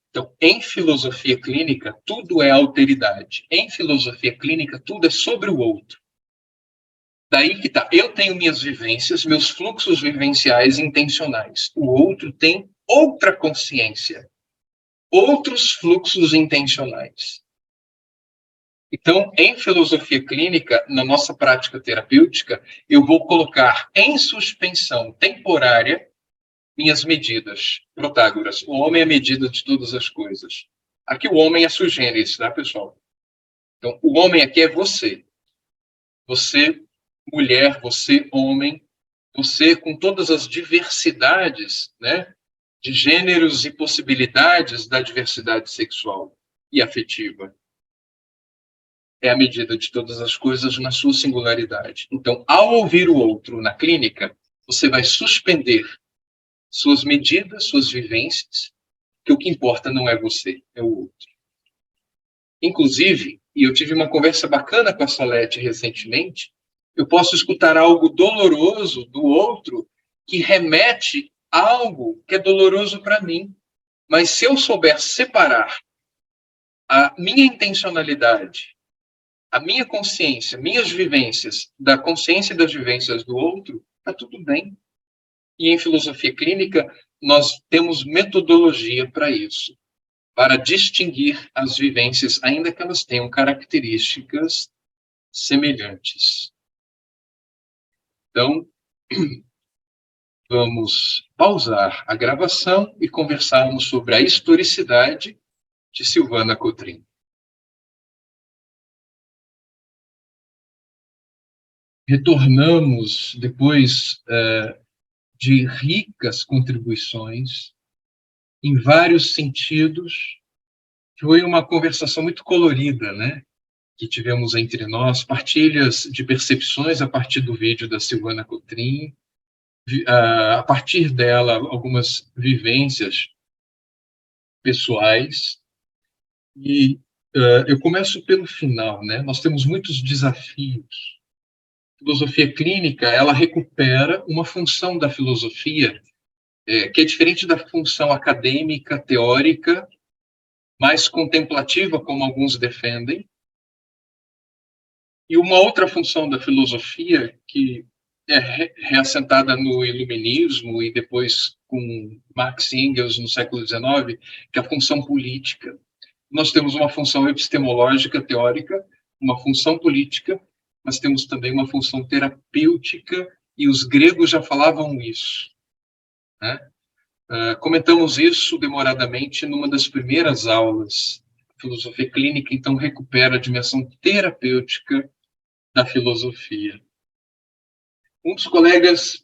Então, em filosofia clínica, tudo é alteridade. Em filosofia clínica, tudo é sobre o outro. Daí que tá. Eu tenho minhas vivências, meus fluxos vivenciais intencionais. O outro tem outra consciência, outros fluxos intencionais. Então, em filosofia clínica, na nossa prática terapêutica, eu vou colocar em suspensão temporária minhas medidas. Protágoras, o homem é a medida de todas as coisas. Aqui o homem é sui generis, tá, pessoal? Então, o homem aqui é você. Você, mulher, você, homem, você com todas as diversidades, né, de gêneros e possibilidades da diversidade sexual e afetiva. É a medida de todas as coisas na sua singularidade. Então, ao ouvir o outro na clínica, você vai suspender suas medidas, suas vivências, que o que importa não é você, é o outro. Inclusive, e eu tive uma conversa bacana com a Solete recentemente, eu posso escutar algo doloroso do outro que remete a algo que é doloroso para mim. Mas se eu souber separar a minha intencionalidade, a minha consciência, minhas vivências, da consciência e das vivências do outro, está tudo bem. E em filosofia clínica, nós temos metodologia para isso, para distinguir as vivências, ainda que elas tenham características semelhantes. Então, vamos pausar a gravação e conversarmos sobre a historicidade de Silvana Cotrim. Retornamos depois de ricas contribuições em vários sentidos. Foi uma conversação muito colorida, né? Que tivemos entre nós, partilhas de percepções a partir do vídeo da Silvana Cotrim, a partir dela, algumas vivências pessoais. E eu começo pelo final, né? Nós temos muitos desafios. A filosofia clínica, ela recupera uma função da filosofia que é diferente da função acadêmica, teórica, mais contemplativa, como alguns defendem, e uma outra função da filosofia que é reassentada no iluminismo e depois com Marx e Engels no século XIX, que é a função política. Nós temos uma função epistemológica, teórica, uma função política, mas temos também uma função terapêutica, e os gregos já falavam isso, né? Comentamos isso demoradamente numa das primeiras aulas. A filosofia clínica, então, recupera a dimensão terapêutica da filosofia. Um dos colegas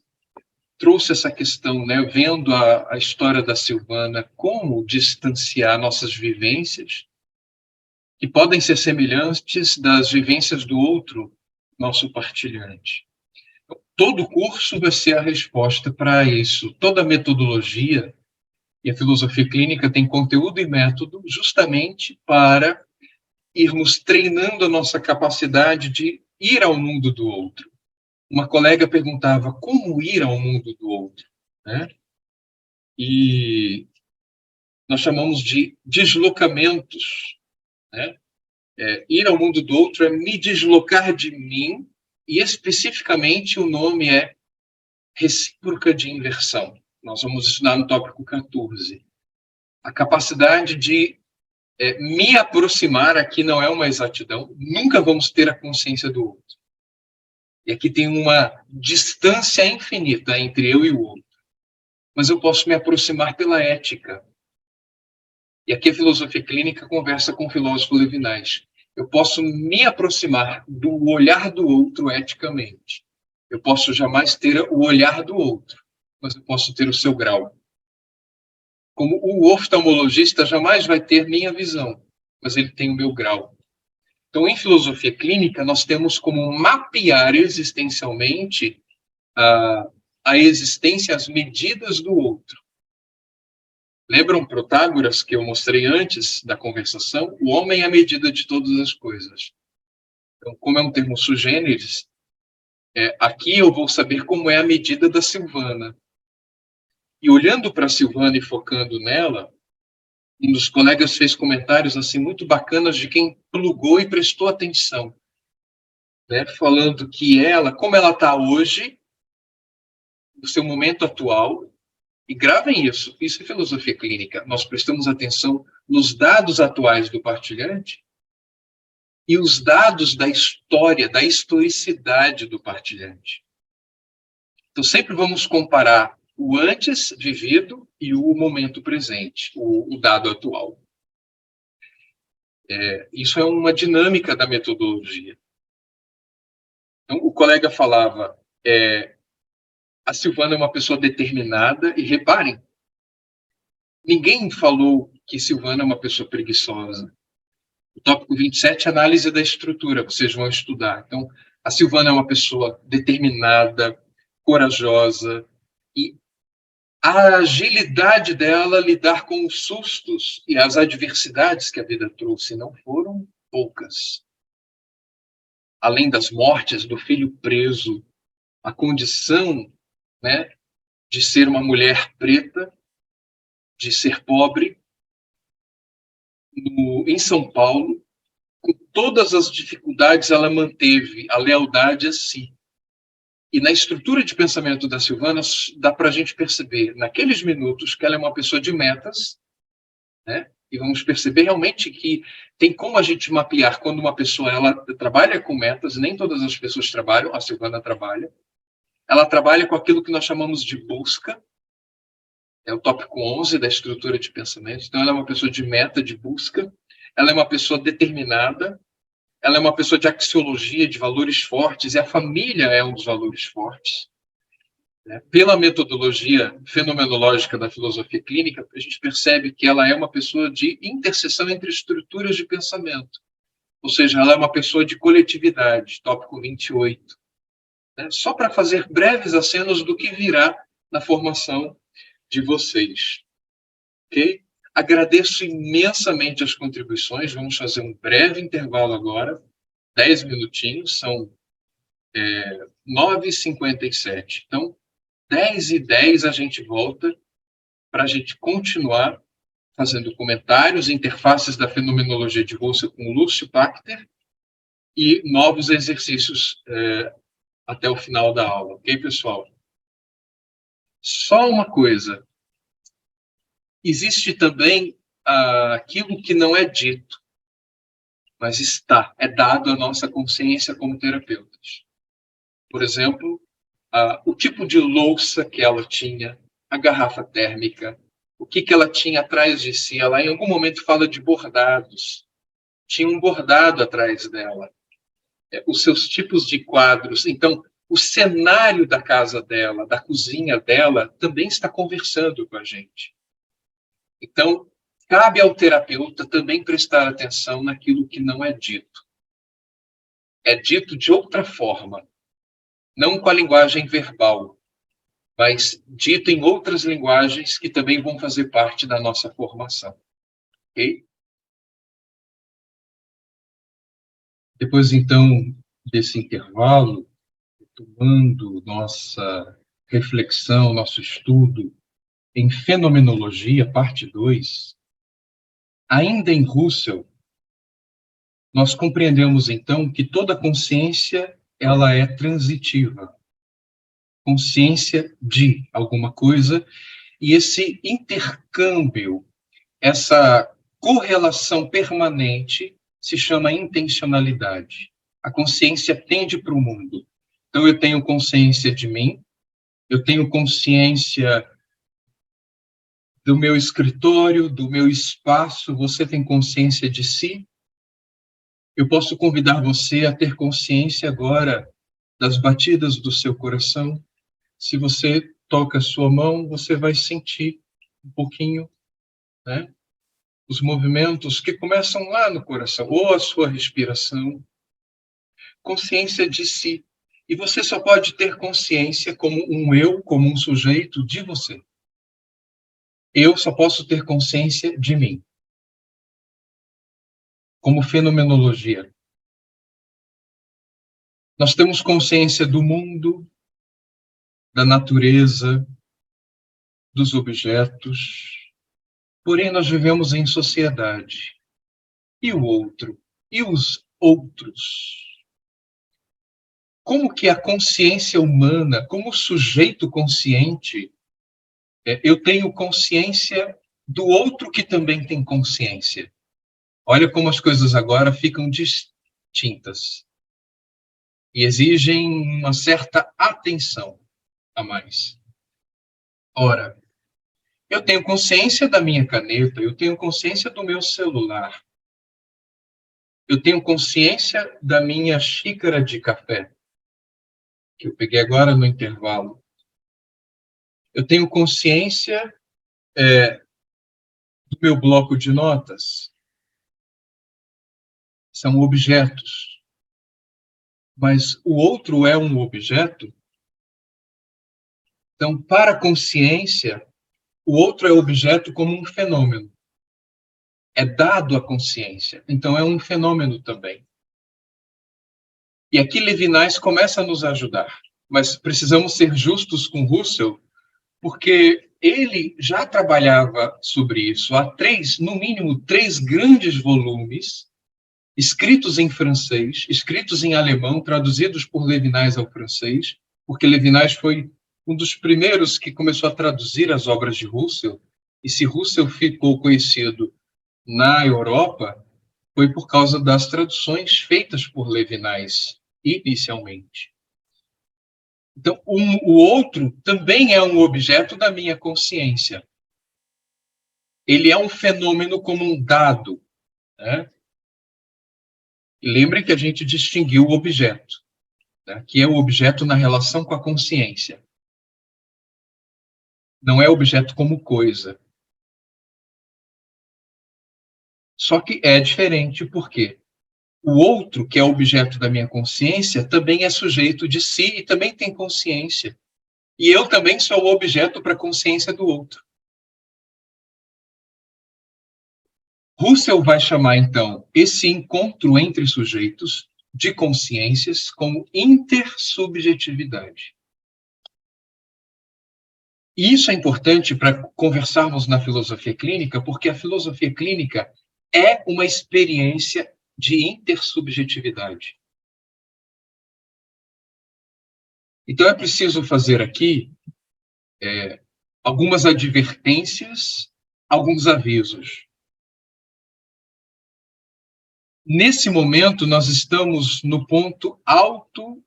trouxe essa questão, né, vendo a história da Silvana, como distanciar nossas vivências, que podem ser semelhantes das vivências do outro, nosso partilhante. Todo o curso vai ser a resposta para isso. Toda a metodologia e a filosofia clínica tem conteúdo e método justamente para irmos treinando a nossa capacidade de ir ao mundo do outro. Uma colega perguntava como ir ao mundo do outro, né? E nós chamamos de deslocamentos, né? Ir ao mundo do outro é me deslocar de mim, e especificamente o nome é recíproca de inversão. Nós vamos estudar no tópico 14. A capacidade de me aproximar, aqui não é uma exatidão, nunca vamos ter a consciência do outro. E aqui tem uma distância infinita entre eu e o outro. Mas eu posso me aproximar pela ética. E aqui a filosofia clínica conversa com o filósofo Levinas. Eu posso me aproximar do olhar do outro eticamente. Eu posso jamais ter o olhar do outro, mas eu posso ter o seu grau. Como o oftalmologista jamais vai ter minha visão, mas ele tem o meu grau. Então, em filosofia clínica, nós temos como mapear existencialmente a existência, as medidas do outro. Lembram Protágoras, que eu mostrei antes da conversação? O homem é a medida de todas as coisas. Então, como é um termo sui generis, aqui eu vou saber como é a medida da Silvana. E olhando para a Silvana e focando nela, um dos colegas fez comentários assim muito bacanas de quem plugou e prestou atenção, né? Falando que ela, como ela está hoje, no seu momento atual, e gravem isso é filosofia clínica, nós prestamos atenção nos dados atuais do partilhante e os dados da história, da historicidade do partilhante. Então, sempre vamos comparar o antes vivido e o momento presente, o dado atual. Isso é uma dinâmica da metodologia. Então, o colega falava, a Silvana é uma pessoa determinada, e reparem, ninguém falou que Silvana é uma pessoa preguiçosa. O tópico 27 é análise da estrutura, vocês vão estudar. Então, a Silvana é uma pessoa determinada, corajosa, e a agilidade dela lidar com os sustos e as adversidades que a vida trouxe não foram poucas. Além das mortes do filho preso, a condição, né, de ser uma mulher preta, de ser pobre, em São Paulo, com todas as dificuldades, ela manteve a lealdade a si. E na estrutura de pensamento da Silvana, dá para a gente perceber, naqueles minutos, que ela é uma pessoa de metas, né? E vamos perceber realmente que tem como a gente mapear quando uma pessoa ela trabalha com metas, nem todas as pessoas trabalham, a Silvana trabalha. Ela trabalha com aquilo que nós chamamos de busca, é o tópico 11 da estrutura de pensamento. Então, ela é uma pessoa de meta, de busca, ela é uma pessoa determinada, ela é uma pessoa de axiologia, de valores fortes, e a família é um dos valores fortes. Pela metodologia fenomenológica da filosofia clínica, a gente percebe que ela é uma pessoa de interseção entre estruturas de pensamento. Ou seja, ela é uma pessoa de coletividade, tópico 28. Só para fazer breves acenos do que virá na formação de vocês. Ok? Agradeço imensamente as contribuições. Vamos fazer um breve intervalo agora, 10 minutinhos, são 9h57. Então, 10h10 a gente volta para a gente continuar fazendo comentários, interfaces da fenomenologia de Russell com Lúcio Pachter e novos exercícios até o final da aula. Ok, pessoal? Só uma coisa. Existe também aquilo que não é dito, mas é dado à nossa consciência como terapeutas. Por exemplo, o tipo de louça que ela tinha, a garrafa térmica, o que ela tinha atrás de si. Ela, em algum momento, fala de bordados. Tinha um bordado atrás dela. Os seus tipos de quadros. Então, o cenário da casa dela, da cozinha dela, também está conversando com a gente. Então, cabe ao terapeuta também prestar atenção naquilo que não é dito. É dito de outra forma, não com a linguagem verbal, mas dito em outras linguagens que também vão fazer parte da nossa formação. Ok? Depois, então, desse intervalo, retomando nossa reflexão, nosso estudo em Fenomenologia, parte 2, ainda em Russell, nós compreendemos, então, que toda consciência ela é transitiva. Consciência de alguma coisa, e esse intercâmbio, essa correlação permanente, se chama intencionalidade. A consciência tende para o mundo. Então, eu tenho consciência de mim, eu tenho consciência do meu escritório, do meu espaço, você tem consciência de si. Eu posso convidar você a ter consciência agora das batidas do seu coração. Se você toca a sua mão, você vai sentir um pouquinho, né, os movimentos que começam lá no coração, ou a sua respiração. Consciência de si. E você só pode ter consciência como um eu, como um sujeito de você. Eu só posso ter consciência de mim. Como fenomenologia. Nós temos consciência do mundo, da natureza, dos objetos, porém nós vivemos em sociedade. E o outro? E os outros? Como que a consciência humana, como sujeito consciente, eu tenho consciência do outro que também tem consciência. Olha como as coisas agora ficam distintas e exigem uma certa atenção a mais. Ora, eu tenho consciência da minha caneta, eu tenho consciência do meu celular, eu tenho consciência da minha xícara de café, que eu peguei agora no intervalo. Eu tenho consciência do meu bloco de notas. São objetos. Mas o outro é um objeto. Então, para a consciência, o outro é objeto como um fenômeno. É dado à consciência. Então, é um fenômeno também. E aqui Levinas começa a nos ajudar. Mas precisamos ser justos com Russell, porque ele já trabalhava sobre isso. Há no mínimo, 3 grandes volumes escritos em francês, escritos em alemão, traduzidos por Levinas ao francês, porque Levinas foi um dos primeiros que começou a traduzir as obras de Russell, e se Russell ficou conhecido na Europa, foi por causa das traduções feitas por Levinas, inicialmente. Então, o outro também é um objeto da minha consciência. Ele é um fenômeno como um dado, né? E lembrem que a gente distinguiu o objeto, né, que é o objeto na relação com a consciência. Não é objeto como coisa. Só que é diferente porque o outro, que é objeto da minha consciência, também é sujeito de si e também tem consciência. E eu também sou o objeto para a consciência do outro. Russell vai chamar, então, esse encontro entre sujeitos de consciências como intersubjetividade. E isso é importante para conversarmos na filosofia clínica, porque a filosofia clínica é uma experiência de intersubjetividade. Então, é preciso fazer aqui algumas advertências, alguns avisos. Nesse momento, nós estamos no ponto alto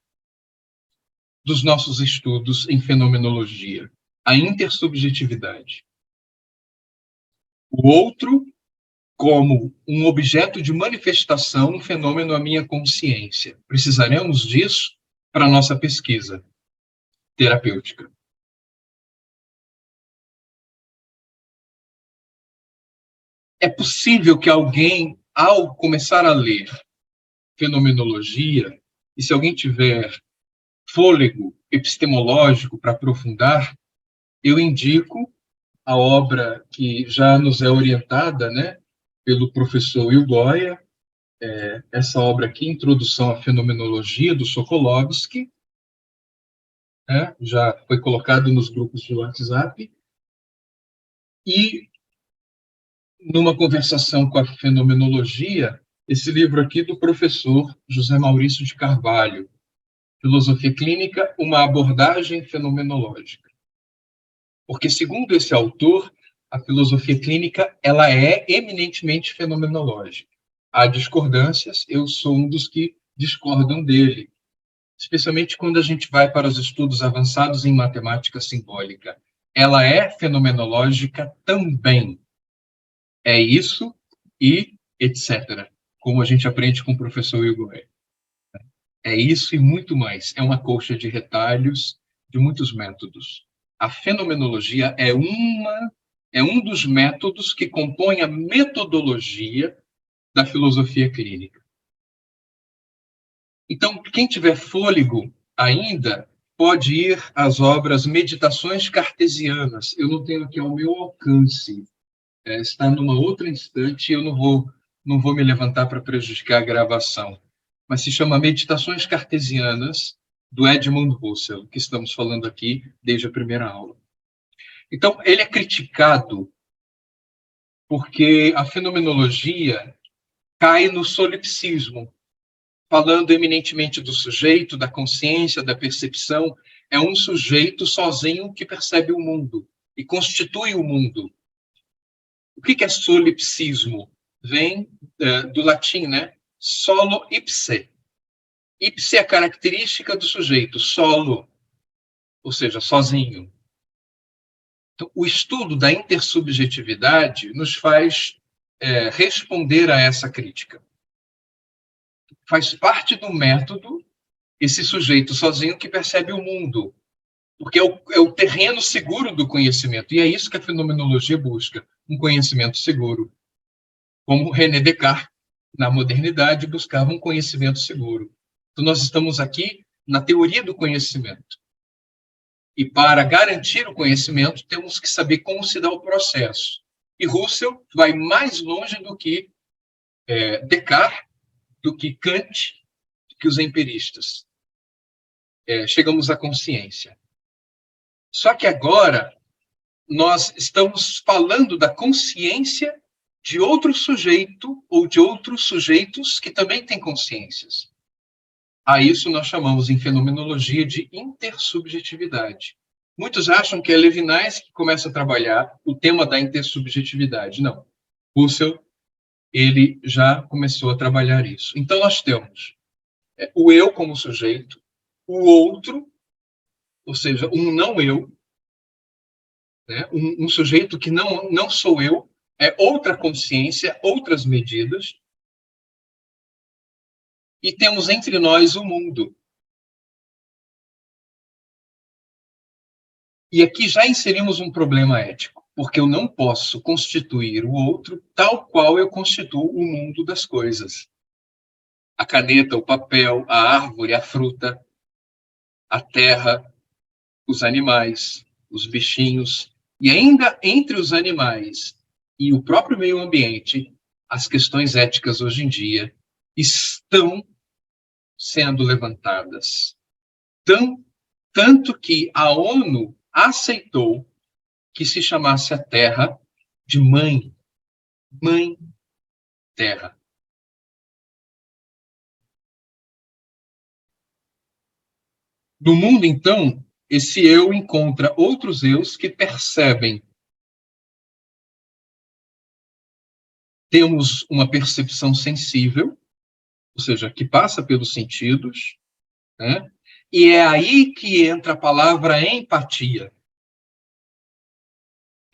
dos nossos estudos em fenomenologia, a intersubjetividade. O outro como um objeto de manifestação, um fenômeno à minha consciência. Precisaremos disso para a nossa pesquisa terapêutica. É possível que alguém, ao começar a ler fenomenologia, e se alguém tiver fôlego epistemológico para aprofundar, eu indico a obra que já nos é orientada, né, pelo professor Will Goya, essa obra aqui, Introdução à Fenomenologia, do Sokolovsky, né, já foi colocado nos grupos de WhatsApp, e numa conversação com a fenomenologia, esse livro aqui do professor José Maurício de Carvalho, Filosofia Clínica, uma abordagem fenomenológica. Porque, segundo esse autor, a filosofia clínica ela é eminentemente fenomenológica. Há discordâncias, eu sou um dos que discordam dele, especialmente quando a gente vai para os estudos avançados em matemática simbólica. Ela é fenomenológica também. É isso e etc., como a gente aprende com o professor Igor. É isso e muito mais. É uma colcha de retalhos de muitos métodos. A fenomenologia é um dos métodos que compõem a metodologia da filosofia clínica. Então, quem tiver fôlego ainda pode ir às obras Meditações Cartesianas. Eu não tenho aqui ao meu alcance. Está numa outra instante e eu não vou me levantar para prejudicar a gravação. Mas se chama Meditações Cartesianas, do Edmund Husserl, que estamos falando aqui desde a primeira aula. Então, ele é criticado porque a fenomenologia cai no solipsismo, falando eminentemente do sujeito, da consciência, da percepção. É um sujeito sozinho que percebe o mundo e constitui o mundo. O que é solipsismo? Vem do latim, né? Solo ipse. Ipse é a característica do sujeito, solo, ou seja, sozinho. Então, o estudo da intersubjetividade nos faz responder a essa crítica. Faz parte do método esse sujeito sozinho que percebe o mundo, porque é o terreno seguro do conhecimento, e é isso que a fenomenologia busca, um conhecimento seguro. Como René Descartes, na modernidade, buscava um conhecimento seguro. Então, nós estamos aqui na teoria do conhecimento. E para garantir o conhecimento, temos que saber como se dá o processo. E Russell vai mais longe do que Descartes, do que Kant, do que os empiristas. Chegamos à consciência. Só que agora nós estamos falando da consciência de outro sujeito ou de outros sujeitos que também têm consciências. A isso nós chamamos em fenomenologia de intersubjetividade. Muitos acham que é Levinas que começa a trabalhar o tema da intersubjetividade. Não. Husserl, ele já começou a trabalhar isso. Então nós temos o eu como sujeito, o outro, ou seja, um não eu, né? Um sujeito que não sou eu, é outra consciência, outras medidas, e temos entre nós o mundo. E aqui já inserimos um problema ético, porque eu não posso constituir o outro tal qual eu constituo o mundo das coisas. A caneta, o papel, a árvore, a fruta, a terra, os animais, os bichinhos. E ainda entre os animais e o próprio meio ambiente, as questões éticas hoje em dia estão sendo levantadas. Tanto que a ONU aceitou que se chamasse a Terra de Mãe Terra. No mundo, então, esse eu encontra outros eus que percebem. Temos uma percepção sensível, ou seja, que passa pelos sentidos, né? E é aí que entra a palavra empatia.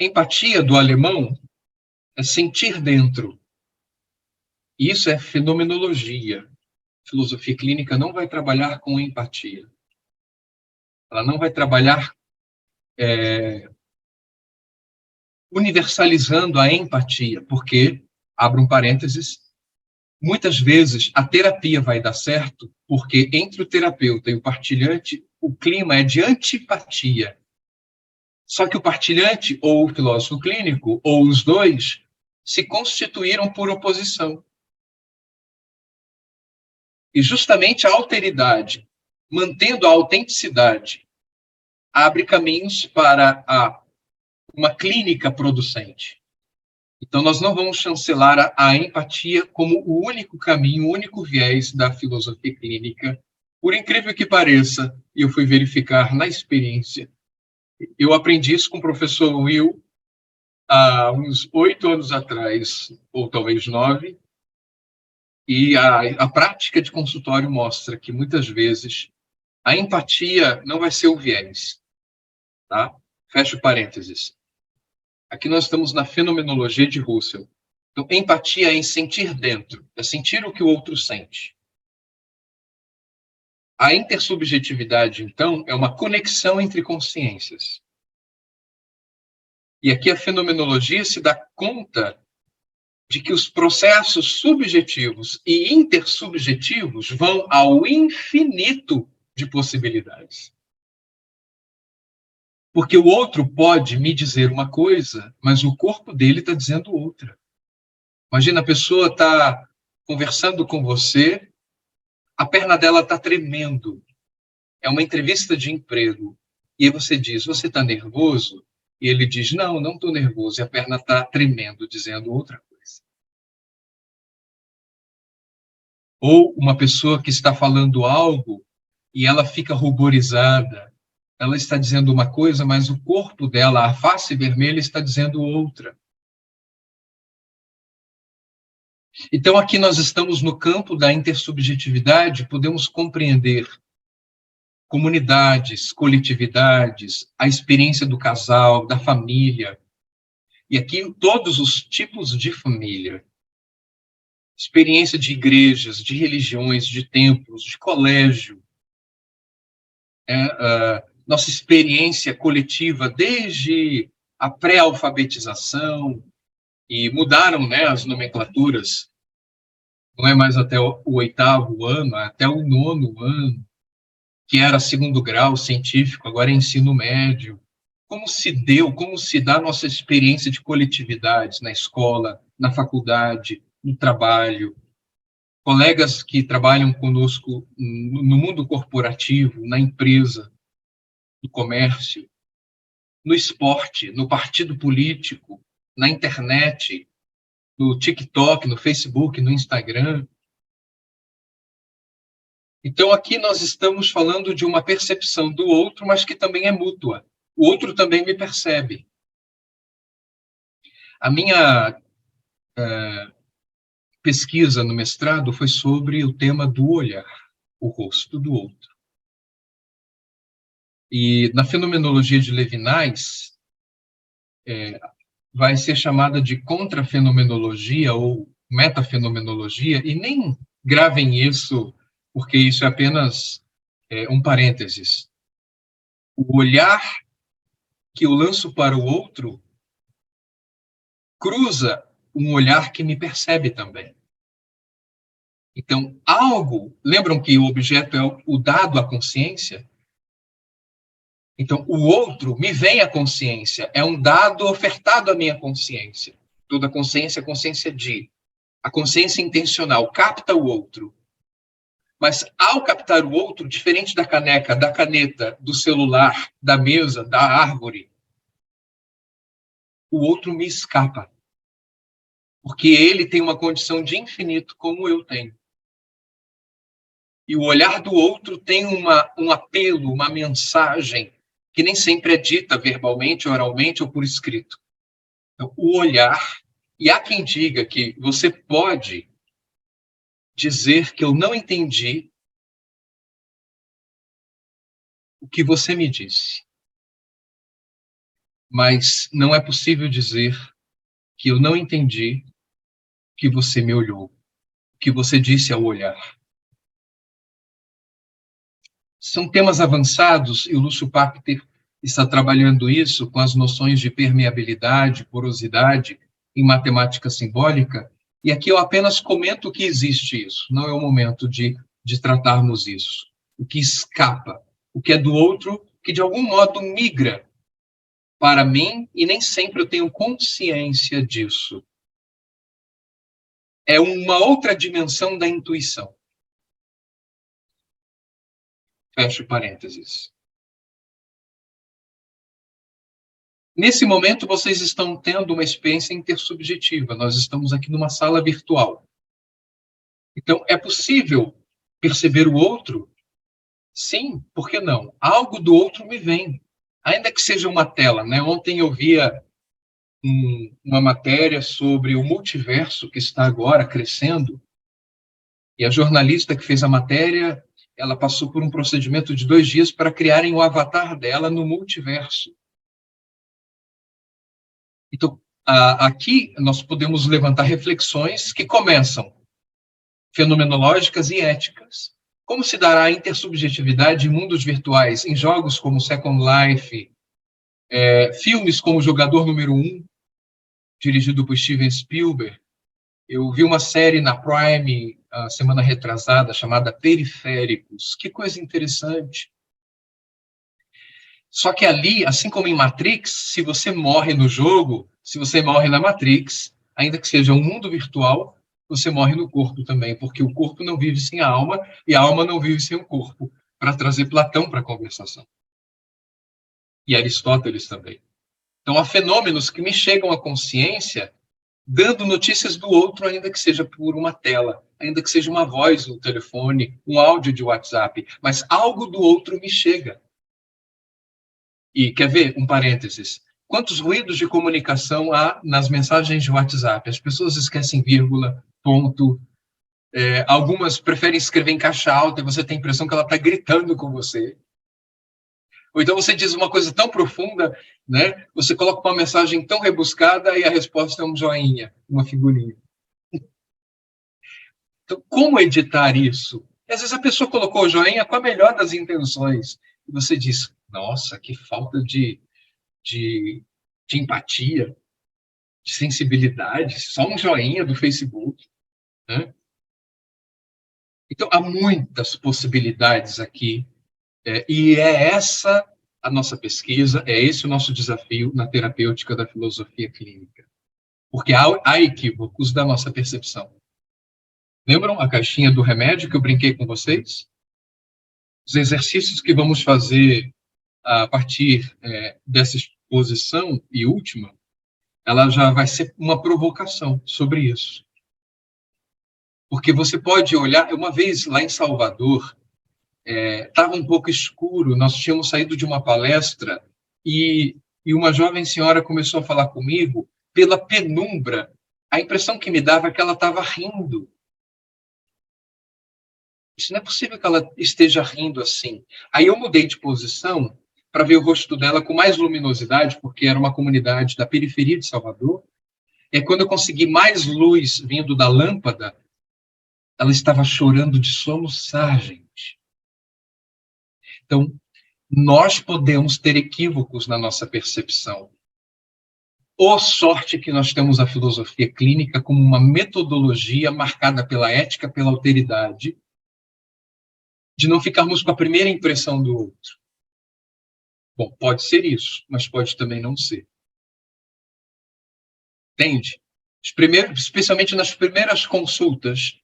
Empatia, do alemão, é sentir dentro. Isso é fenomenologia. Filosofia clínica não vai trabalhar com empatia. Ela não vai trabalhar universalizando a empatia, porque, abro um parênteses, muitas vezes a terapia vai dar certo porque entre o terapeuta e o partilhante o clima é de antipatia. Só que o partilhante, ou o filósofo clínico, ou os dois, se constituíram por oposição. E justamente a alteridade, mantendo a autenticidade, abre caminhos para uma clínica producente. Então, nós não vamos chancelar a empatia como o único caminho, o único viés da filosofia clínica. Por incrível que pareça, e eu fui verificar na experiência, eu aprendi isso com o professor Will há uns 8 anos atrás, ou talvez 9, e a prática de consultório mostra que, muitas vezes, a empatia não vai ser o viés. Tá? Fecho parênteses. Aqui nós estamos na fenomenologia de Russell. Então, empatia é em sentir dentro, é sentir o que o outro sente. A intersubjetividade, então, é uma conexão entre consciências. E aqui a fenomenologia se dá conta de que os processos subjetivos e intersubjetivos vão ao infinito de possibilidades. Porque o outro pode me dizer uma coisa, mas o corpo dele está dizendo outra. Imagina, a pessoa está conversando com você, a perna dela está tremendo. É uma entrevista de emprego. E aí você diz, você está nervoso? E ele diz, não estou nervoso. E a perna está tremendo, dizendo outra coisa. Ou uma pessoa que está falando algo e ela fica ruborizada. Ela está dizendo uma coisa, mas o corpo dela, a face vermelha, está dizendo outra. Então, aqui nós estamos no campo da intersubjetividade, podemos compreender comunidades, coletividades, a experiência do casal, da família, e aqui todos os tipos de família. Experiência de igrejas, de religiões, de templos, de colégio. Nossa experiência coletiva desde a pré-alfabetização, e mudaram, né, as nomenclaturas. Não é mais até o 8º ano, é até o 9º ano, que era 2º grau científico, agora é ensino médio. Como se dá a nossa experiência de coletividades na escola, na faculdade, no trabalho. Colegas que trabalham conosco no mundo corporativo, na empresa, no comércio, no esporte, no partido político, na internet, no TikTok, no Facebook, no Instagram. Então, aqui nós estamos falando de uma percepção do outro, mas que também é mútua. O outro também me percebe. A minha pesquisa no mestrado foi sobre o tema do olhar, o rosto do outro. E na fenomenologia de Levinas, vai ser chamada de contrafenomenologia ou metafenomenologia, e nem gravem isso, porque isso é apenas um parênteses. O olhar que eu lanço para o outro cruza um olhar que me percebe também. Então, lembram que o objeto é o dado à consciência? Então, o outro me vem à consciência, é um dado ofertado à minha consciência. Toda consciência é consciência de. A consciência intencional capta o outro. Mas, ao captar o outro, diferente da caneca, da caneta, do celular, da mesa, da árvore, o outro me escapa. Porque ele tem uma condição de infinito, como eu tenho. E o olhar do outro tem um apelo, uma mensagem, que nem sempre é dita verbalmente, oralmente ou por escrito. Então, o olhar, e há quem diga que você pode dizer que eu não entendi o que você me disse. Mas não é possível dizer que eu não entendi o que você me olhou, o que você disse ao olhar. São temas avançados e o Lúcio Pachter está trabalhando isso com as noções de permeabilidade, porosidade em matemática simbólica, e aqui eu apenas comento que existe isso, não é o momento de tratarmos isso. O que escapa, o que é do outro, que de algum modo migra para mim, e nem sempre eu tenho consciência disso. É uma outra dimensão da intuição. Fecho parênteses. Nesse momento, vocês estão tendo uma experiência intersubjetiva. Nós estamos aqui numa sala virtual. Então, é possível perceber o outro? Sim, por que não? Algo do outro me vem. Ainda que seja uma tela, né? Ontem eu via uma matéria sobre o multiverso que está agora crescendo, e a jornalista que fez a matéria, ela passou por um procedimento de 2 dias para criarem o avatar dela no multiverso. Então, aqui nós podemos levantar reflexões que começam fenomenológicas e éticas. Como se dará a intersubjetividade em mundos virtuais, em jogos como Second Life, filmes como Jogador Número 1, dirigido por Steven Spielberg. Eu vi uma série na Prime, a semana retrasada, chamada Periféricos. Que coisa interessante. Só que ali, assim como em Matrix, se você morre no jogo, se você morre na Matrix, ainda que seja um mundo virtual, você morre no corpo também, porque o corpo não vive sem a alma e a alma não vive sem o corpo, para trazer Platão para a conversação. E Aristóteles também. Então, há fenômenos que me chegam à consciência dando notícias do outro, ainda que seja por uma tela, ainda que seja uma voz no telefone, um áudio de WhatsApp, mas algo do outro me chega. E quer ver um parênteses? Quantos ruídos de comunicação há nas mensagens de WhatsApp? As pessoas esquecem vírgula, ponto. Algumas preferem escrever em caixa alta e você tem a impressão que ela está gritando com você. Ou então você diz uma coisa tão profunda, né? Você coloca uma mensagem tão rebuscada e a resposta é um joinha, uma figurinha. Então, como editar isso? Às vezes a pessoa colocou o joinha com a melhor das intenções. E você diz, nossa, que falta de empatia, de sensibilidade, só um joinha do Facebook. Né? Então, há muitas possibilidades aqui, e é essa a nossa pesquisa, é esse o nosso desafio na terapêutica da filosofia clínica. Porque há equívocos da nossa percepção. Lembram a caixinha do remédio que eu brinquei com vocês? Os exercícios que vamos fazer a partir dessa exposição e última, ela já vai ser uma provocação sobre isso. Porque você pode olhar, uma vez lá em Salvador, estava um pouco escuro, nós tínhamos saído de uma palestra e uma jovem senhora começou a falar comigo pela penumbra. A impressão que me dava é que ela estava rindo. Isso não é possível que ela esteja rindo assim. Aí eu mudei de posição para ver o rosto dela com mais luminosidade, porque era uma comunidade da periferia de Salvador. E quando eu consegui mais luz vindo da lâmpada, ela estava chorando de soluçar, gente. Então, nós podemos ter equívocos na nossa percepção. Ou sorte que nós temos a filosofia clínica como uma metodologia marcada pela ética, pela alteridade, de não ficarmos com a primeira impressão do outro. Bom, pode ser isso, mas pode também não ser. Entende? especialmente nas primeiras consultas,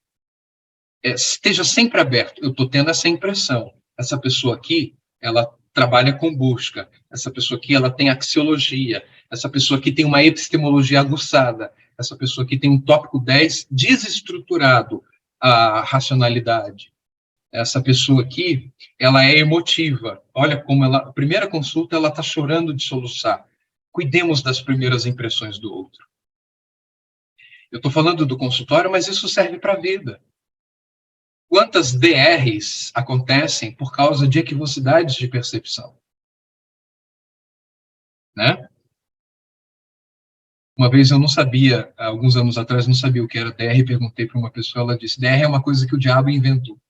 esteja sempre aberto. Eu estou tendo essa impressão. Essa pessoa aqui, ela trabalha com busca. Essa pessoa aqui, ela tem axiologia. Essa pessoa aqui tem uma epistemologia aguçada. Essa pessoa aqui tem um tópico 10 desestruturado, a racionalidade. Essa pessoa aqui, ela é emotiva. Olha como ela, a primeira consulta, ela está chorando de soluçar. Cuidemos das primeiras impressões do outro. Eu estou falando do consultório, mas isso serve para a vida. Quantas DRs acontecem por causa de equivocidades de percepção? Né? Uma vez eu não sabia, alguns anos atrás, não sabia o que era DR, perguntei para uma pessoa, ela disse, DR é uma coisa que o diabo inventou.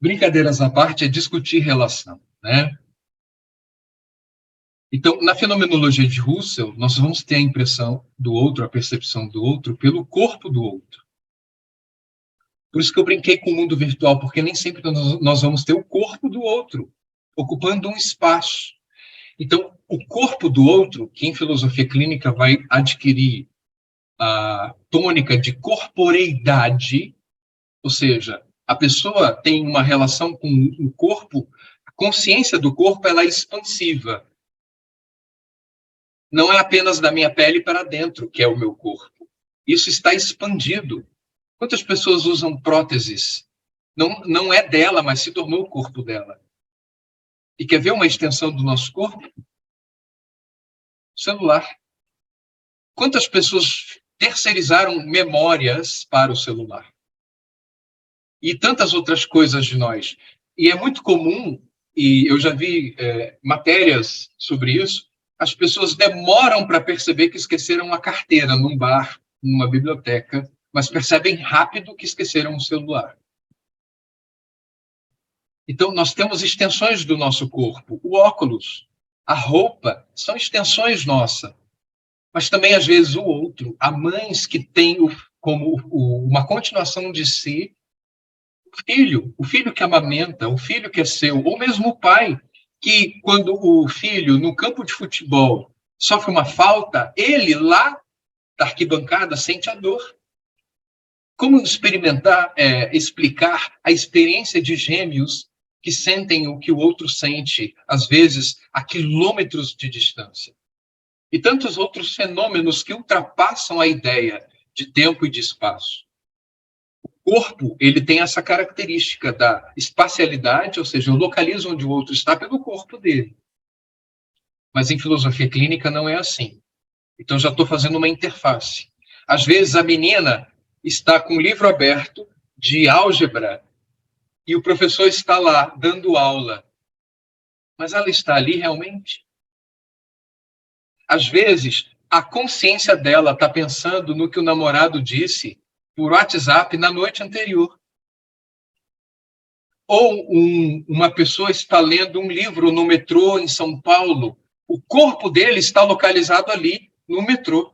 Brincadeiras à parte, é discutir relação, né? Então, na fenomenologia de Russell, nós vamos ter a impressão do outro, a percepção do outro, pelo corpo do outro. Por isso que eu brinquei com o mundo virtual, porque nem sempre nós vamos ter o corpo do outro, ocupando um espaço. Então, o corpo do outro, que em filosofia clínica vai adquirir a tônica de corporeidade, ou seja, a pessoa tem uma relação com o corpo, a consciência do corpo ela é expansiva. Não é apenas da minha pele para dentro, que é o meu corpo. Isso está expandido. Quantas pessoas usam próteses? Não é dela, mas se tornou o corpo dela. E quer ver uma extensão do nosso corpo? Celular. Quantas pessoas terceirizaram memórias para o celular? E tantas outras coisas de nós. E é muito comum, e eu já vi matérias sobre isso, as pessoas demoram para perceber que esqueceram a carteira num bar, numa biblioteca, mas percebem rápido que esqueceram o celular. Então, nós temos extensões do nosso corpo. O óculos, a roupa, são extensões nossas. Mas também, às vezes, o outro. Há mães que têm como uma continuação de si o filho que amamenta, o filho que é seu, ou mesmo o pai, que quando o filho, no campo de futebol, sofre uma falta, ele lá da arquibancada sente a dor. Como explicar a experiência de gêmeos que sentem o que o outro sente, às vezes, a quilômetros de distância? E tantos outros fenômenos que ultrapassam a ideia de tempo e de espaço. O corpo, ele tem essa característica da espacialidade, ou seja, eu localizo onde o outro está pelo corpo dele. Mas em filosofia clínica não é assim. Então já estou fazendo uma interface. Às vezes a menina está com o livro aberto de álgebra e o professor está lá dando aula. Mas ela está ali realmente? Às vezes, a consciência dela está pensando no que o namorado disse por WhatsApp na noite anterior. Ou uma pessoa está lendo um livro no metrô em São Paulo. O corpo dele está localizado ali, no metrô.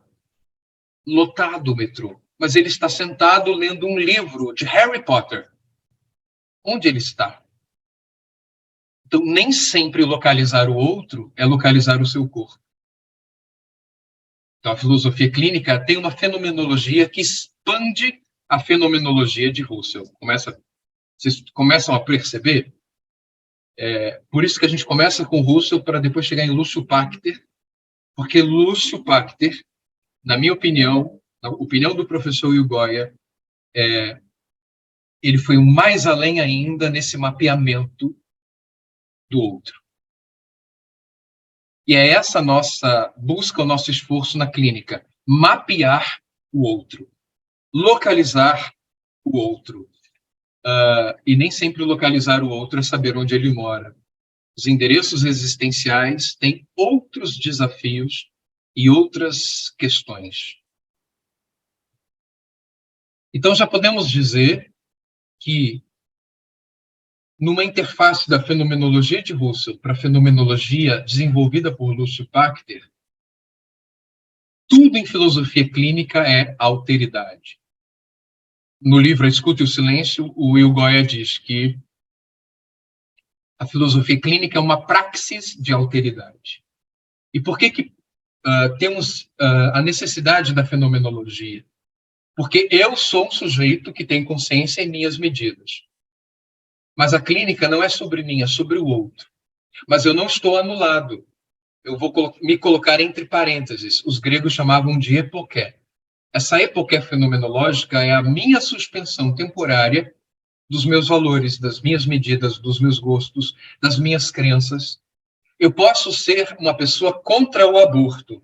Lotado o metrô. Mas ele está sentado lendo um livro de Harry Potter. Onde ele está? Então, nem sempre localizar o outro é localizar o seu corpo. Então, a filosofia clínica tem uma fenomenologia que expande a fenomenologia de Russell. Vocês começam a perceber? Por isso que a gente começa com Russell para depois chegar em Lúcio Pachter, porque Lúcio Pachter, na minha opinião, na opinião do professor Will Goya, ele foi o mais além ainda nesse mapeamento do outro. E é essa nossa busca, o nosso esforço na clínica, mapear o outro, localizar o outro. E nem sempre localizar o outro é saber onde ele mora. Os endereços existenciais têm outros desafios e outras questões. Então, já podemos dizer que, numa interface da fenomenologia de Russell para a fenomenologia desenvolvida por Lúcio Pachter, tudo em filosofia clínica é alteridade. No livro A Escuta e o Silêncio, o Will Goya diz que a filosofia clínica é uma praxis de alteridade. E por que temos a necessidade da fenomenologia, porque eu sou um sujeito que tem consciência em minhas medidas. Mas a clínica não é sobre mim, é sobre o outro. Mas eu não estou anulado. Eu vou me colocar entre parênteses. Os gregos chamavam de epoché. Essa epoché fenomenológica é a minha suspensão temporária dos meus valores, das minhas medidas, dos meus gostos, das minhas crenças. Eu posso ser uma pessoa contra o aborto,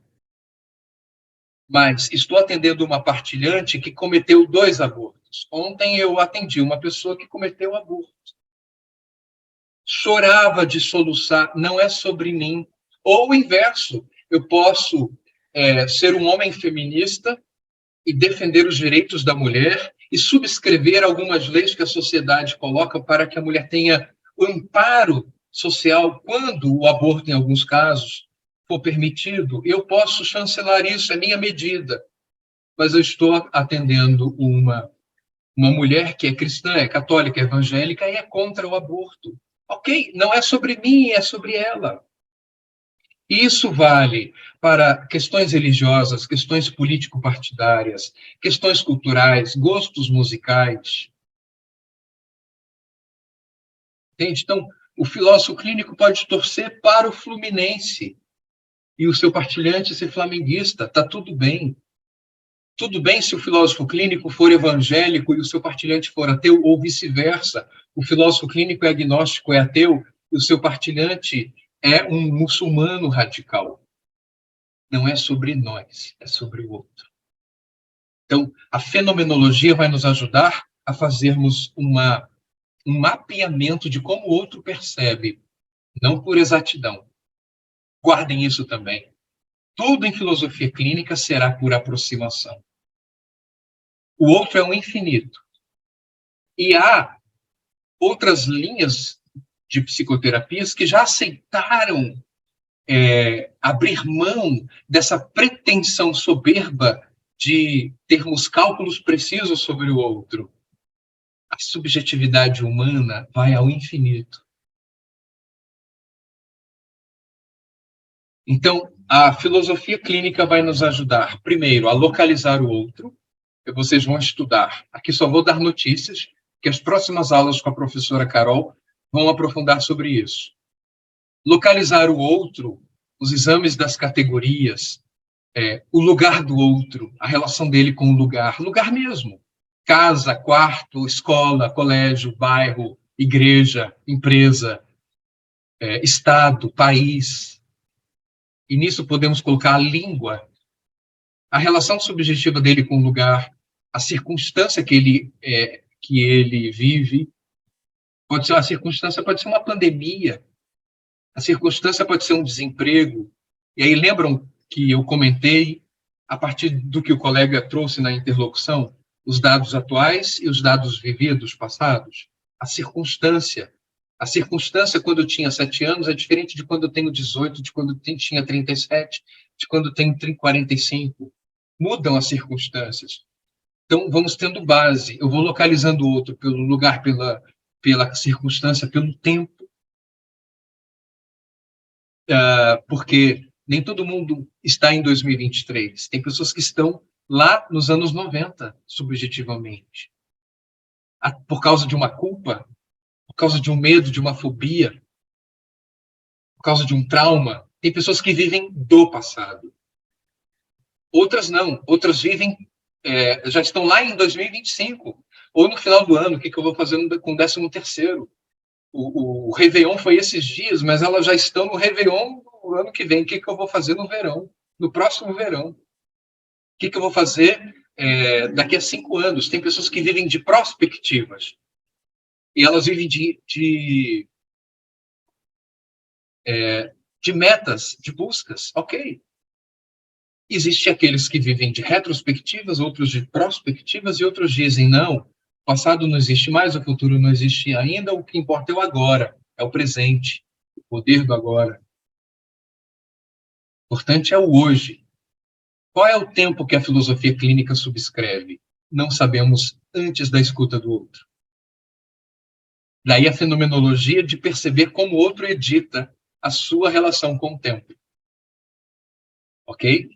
mas estou atendendo uma partilhante que cometeu 2 abortos. Ontem eu atendi uma pessoa que cometeu aborto. Chorava de soluçar, não é sobre mim. Ou o inverso, eu posso ser um homem feminista e defender os direitos da mulher e subscrever algumas leis que a sociedade coloca para que a mulher tenha o amparo social quando o aborto, em alguns casos, for permitido. Eu posso chancelar isso, é minha medida. Mas eu estou atendendo uma mulher que é cristã, é católica, é evangélica e é contra o aborto. Ok, não é sobre mim, é sobre ela. Isso vale para questões religiosas, questões político-partidárias, questões culturais, gostos musicais. Entende? Então, o filósofo clínico pode torcer para o Fluminense e o seu partilhante ser flamenguista. Está tudo bem. Tudo bem se o filósofo clínico for evangélico e o seu partilhante for ateu, ou vice-versa. O filósofo clínico é agnóstico, é ateu, e o seu partilhante é um muçulmano radical. Não é sobre nós, é sobre o outro. Então, a fenomenologia vai nos ajudar a fazermos um mapeamento de como o outro percebe, não por exatidão. Guardem isso também. Tudo em filosofia clínica será por aproximação. O outro é o infinito. E há outras linhas de psicoterapias que já aceitaram abrir mão dessa pretensão soberba de termos cálculos precisos sobre o outro. A subjetividade humana vai ao infinito. Então, a filosofia clínica vai nos ajudar, primeiro, a localizar o outro. Vocês vão estudar. Aqui só vou dar notícias, que as próximas aulas com a professora Carol vão aprofundar sobre isso. Localizar o outro, os exames das categorias, o lugar do outro, a relação dele com o lugar mesmo. Casa, quarto, escola, colégio, bairro, igreja, empresa, estado, país. E nisso podemos colocar a língua, a relação subjetiva dele com o lugar, a circunstância que ele vive. Pode ser uma circunstância, pode ser uma pandemia, a circunstância pode ser um desemprego. E aí lembram que eu comentei, a partir do que o colega trouxe na interlocução, os dados atuais e os dados vividos, passados? A circunstância. A circunstância, quando eu tinha 7 anos, é diferente de quando eu tenho 18, de quando eu tinha 37, de quando eu tenho 45. Mudam as circunstâncias. Então, vamos tendo base. Eu vou localizando o outro pelo lugar, pela circunstância, pelo tempo. Porque nem todo mundo está em 2023. Tem pessoas que estão lá nos anos 90, subjetivamente. Por causa de uma culpa, por causa de um medo, de uma fobia, por causa de um trauma. Tem pessoas que vivem do passado. Outras não. Outras vivem, já estão lá em 2025. Ou no final do ano, o que eu vou fazer com o 13º? O Réveillon foi esses dias, mas elas já estão no Réveillon no ano que vem. O que eu vou fazer no verão? No próximo verão? O que eu vou fazer daqui a 5 anos? Tem pessoas que vivem de prospectivas. E elas vivem de metas, de buscas. Ok. Existem aqueles que vivem de retrospectivas, outros de prospectivas, e outros dizem, não, o passado não existe mais, o futuro não existe ainda, o que importa é o agora, é o presente, o poder do agora. O importante é o hoje. Qual é o tempo que a filosofia clínica subscreve? Não sabemos antes da escuta do outro. Daí a fenomenologia de perceber como o outro edita a sua relação com o tempo. ok?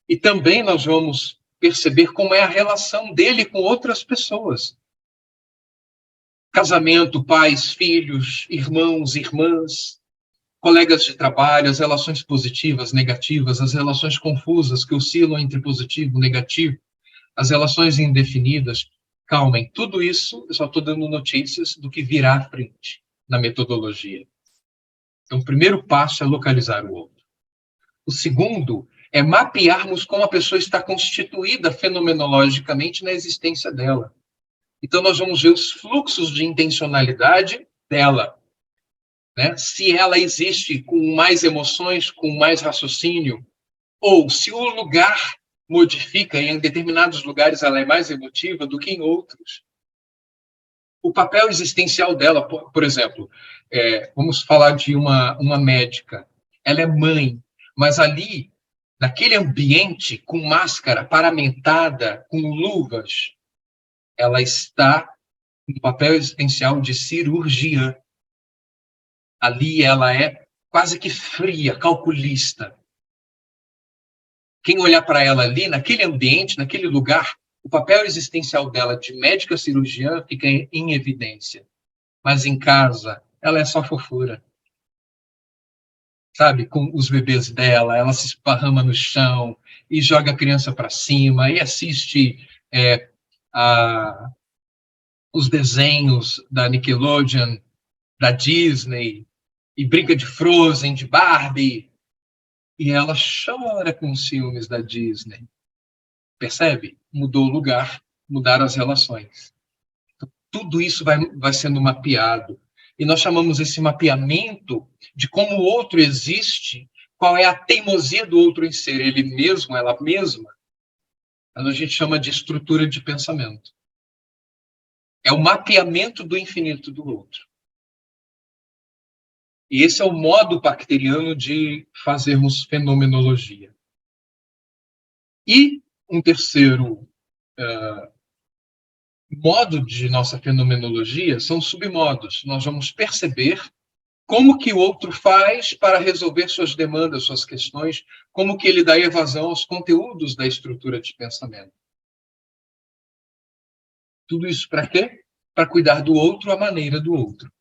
E também nós vamos perceber como é a relação dele com outras pessoas. Casamento, pais, filhos, irmãos, irmãs, colegas de trabalho, as relações positivas, negativas, as relações confusas que oscilam entre positivo e negativo, as relações indefinidas. Calmem, tudo isso eu só estou dando notícias do que virá à frente na metodologia. Então, o primeiro passo é localizar o outro. O segundo é mapearmos como a pessoa está constituída fenomenologicamente na existência dela. Então, nós vamos ver os fluxos de intencionalidade dela, né? Se ela existe com mais emoções, com mais raciocínio, ou se o lugar modifica, e em determinados lugares ela é mais emotiva do que em outros. O papel existencial dela, por exemplo, vamos falar de uma médica. Ela é mãe, mas ali, naquele ambiente, com máscara, paramentada, com luvas, ela está no papel existencial de cirurgiã. Ali ela é quase que fria, calculista. Quem olhar para ela ali, naquele ambiente, naquele lugar, o papel existencial dela de médica cirurgiã fica em evidência. Mas em casa, ela é só fofura. Sabe? Com os bebês dela, ela se esparrama no chão e joga a criança para cima e assiste a, os desenhos da Nickelodeon, da Disney, e brinca de Frozen, de Barbie, e ela chora com os filmes da Disney. Percebe? Mudou o lugar, mudaram as relações. Então, tudo isso vai sendo mapeado. E nós chamamos esse mapeamento de como o outro existe, qual é a teimosia do outro em ser ele mesmo, ela mesma. A gente chama de estrutura de pensamento. É o mapeamento do infinito do outro. E esse é o modo bacteriano de fazermos fenomenologia. E um terceiro modo de nossa fenomenologia são submodos. Nós vamos perceber como que o outro faz para resolver suas demandas, suas questões, como que ele dá evasão aos conteúdos da estrutura de pensamento. Tudo isso para quê? Para cuidar do outro à maneira do outro.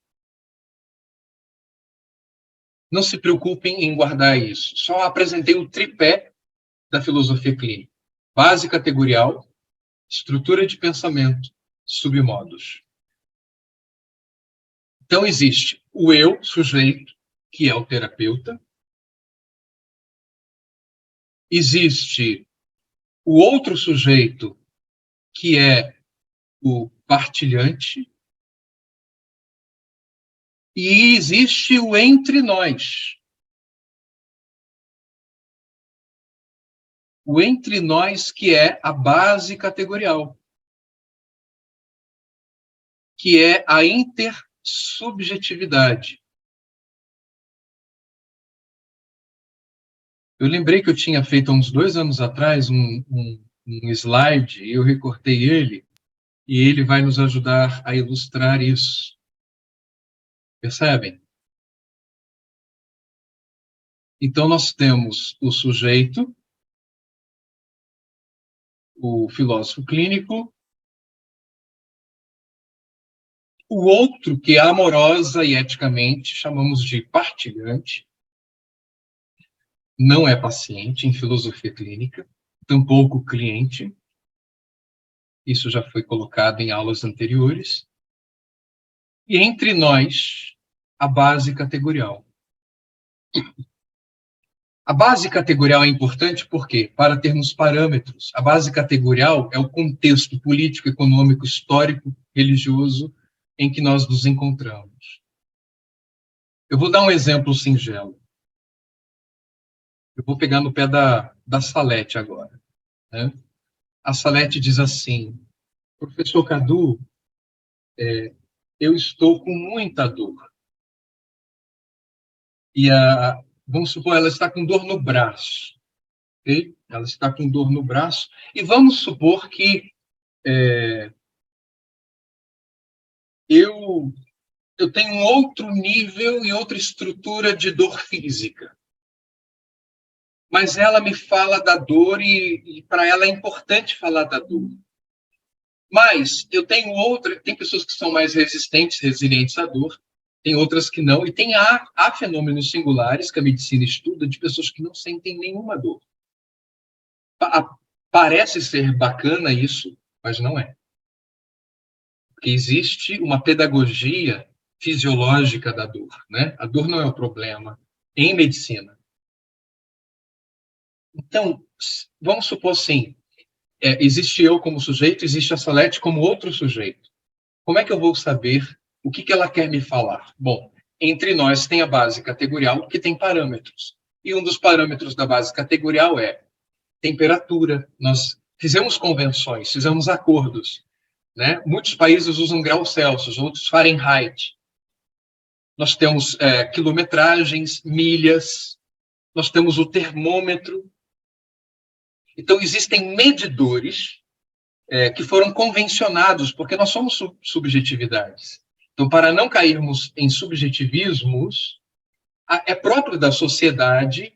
Não se preocupem em guardar isso. Só apresentei o tripé da filosofia clínica. Base categorial, estrutura de pensamento, submodos. Então, existe o eu, sujeito, que é o terapeuta. Existe o outro sujeito, que é o partilhante. E existe o entre nós. O entre nós, que é a base categorial, que é a intersubjetividade. Eu lembrei que eu tinha feito há uns 2 anos atrás um slide, e eu recortei ele, e ele vai nos ajudar a ilustrar isso. Percebem? Então, nós temos o sujeito, o filósofo clínico, o outro, que é amorosa e eticamente chamamos de partilhante, não é paciente em filosofia clínica, tampouco cliente. Isso já foi colocado em aulas anteriores. E entre nós, a base categorial. A base categorial é importante porque, para termos parâmetros, a base categorial é o contexto político, econômico, histórico, religioso em que nós nos encontramos. Eu vou dar um exemplo singelo. Eu vou pegar no pé da Salete agora. Né? A Salete diz assim: professor Cadu, eu estou com muita dor. E vamos supor, ela está com dor no braço. Okay? Ela está com dor no braço. E vamos supor que eu tenho um outro nível e outra estrutura de dor física. mas ela me fala da dor e para ela é importante falar da dor. Mas eu tenho tem pessoas que são mais resistentes, resilientes à dor, tem outras que não, e há fenômenos singulares que a medicina estuda de pessoas que não sentem nenhuma dor. Parece ser bacana isso, mas não é. Porque existe uma pedagogia fisiológica da dor, né? A dor não é o problema em medicina. Então, vamos supor assim, existe eu como sujeito, existe a Salete como outro sujeito. Como é que eu vou saber o que ela quer me falar? Bom, entre nós tem a base categorial, que tem parâmetros. E um dos parâmetros da base categorial é temperatura. Nós fizemos convenções, fizemos acordos. Né? Muitos países usam graus Celsius, outros Fahrenheit. Nós temos quilometragens, milhas, nós temos o termômetro. Então, existem medidores que foram convencionados, porque nós somos subjetividades. Então, para não cairmos em subjetivismos, é próprio da sociedade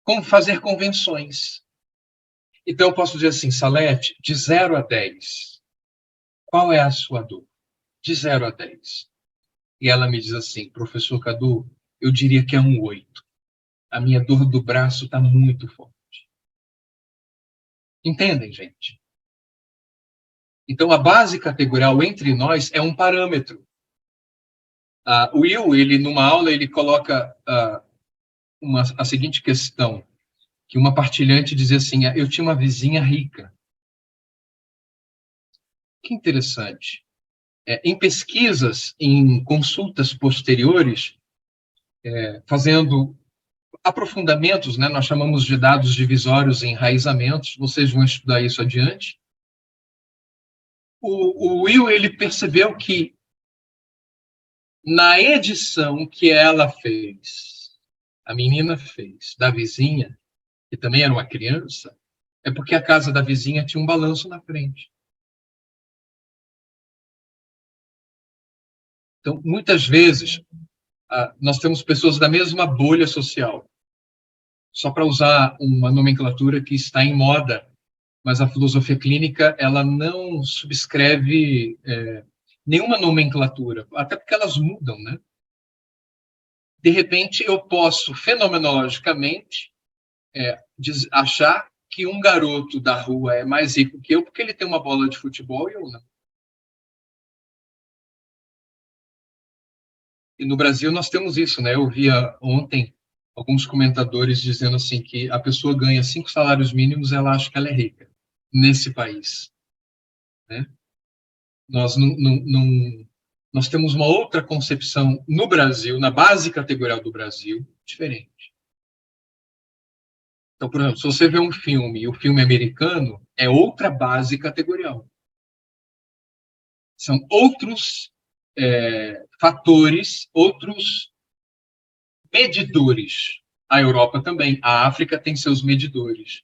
como fazer convenções. Então, eu posso dizer assim, Salete, de 0 a 10, qual é a sua dor? De 0 a 10. E ela me diz assim, professor Cadu, eu diria que é um 8. A minha dor do braço está muito forte. Entendem, gente? Então, a base categorial entre nós é um parâmetro. O Will, ele, numa aula, ele coloca a seguinte questão, que uma partilhante dizia assim, eu tinha uma vizinha rica. Que interessante. Em pesquisas, em consultas posteriores, fazendo aprofundamentos, né, nós chamamos de dados divisórios e enraizamentos, vocês vão estudar isso adiante. O Will, ele percebeu que na edição que ela fez, a menina fez, da vizinha, que também era uma criança, é porque a casa da vizinha tinha um balanço na frente. Então, muitas vezes, nós temos pessoas da mesma bolha social. Só para usar uma nomenclatura que está em moda, mas a filosofia clínica ela não subscreve nenhuma nomenclatura, até porque elas mudam, né? De repente, eu posso, fenomenologicamente, achar que um garoto da rua é mais rico que eu porque ele tem uma bola de futebol e eu não. E no Brasil nós temos isso, né? Eu via ontem alguns comentadores dizendo assim que a pessoa ganha 5 salários mínimos, ela acha que ela é rica nesse país, né? Nós nós temos uma outra concepção no Brasil, na base categorial do Brasil, diferente. Então, por exemplo, se você vê um filme e o filme americano, é outra base categorial. São outros fatores, outros medidores. A Europa também, a África tem seus medidores.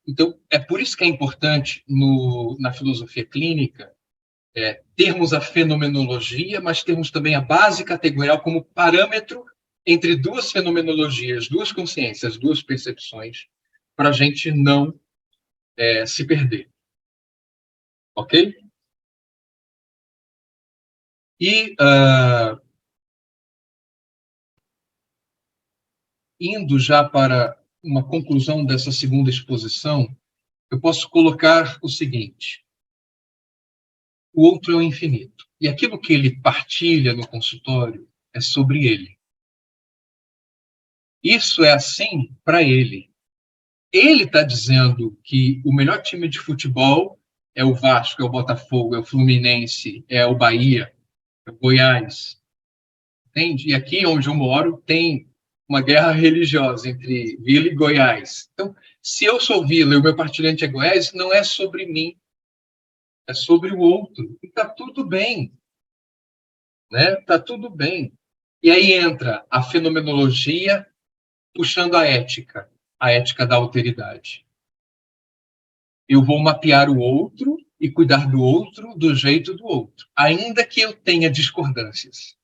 Então, é por isso que é importante na filosofia clínica termos a fenomenologia, mas termos também a base categorial como parâmetro entre duas fenomenologias, duas consciências, duas percepções, para a gente não se perder. Ok? E indo já para uma conclusão dessa segunda exposição, eu posso colocar o seguinte: o outro é o infinito. E aquilo que ele partilha no consultório é sobre ele. Isso é assim para ele. Ele está dizendo que o melhor time de futebol é o Vasco, é o Botafogo, é o Fluminense, é o Bahia, é o Goiás. Entende? E aqui onde eu moro tem uma guerra religiosa entre Vila e Goiás. Então, se eu sou Vila e o meu partilhante é Goiás, não é sobre mim, é sobre o outro. E está tudo bem. Né? Tá tudo bem. E aí entra a fenomenologia puxando a ética da alteridade. Eu vou mapear o outro e cuidar do outro do jeito do outro, ainda que eu tenha discordâncias.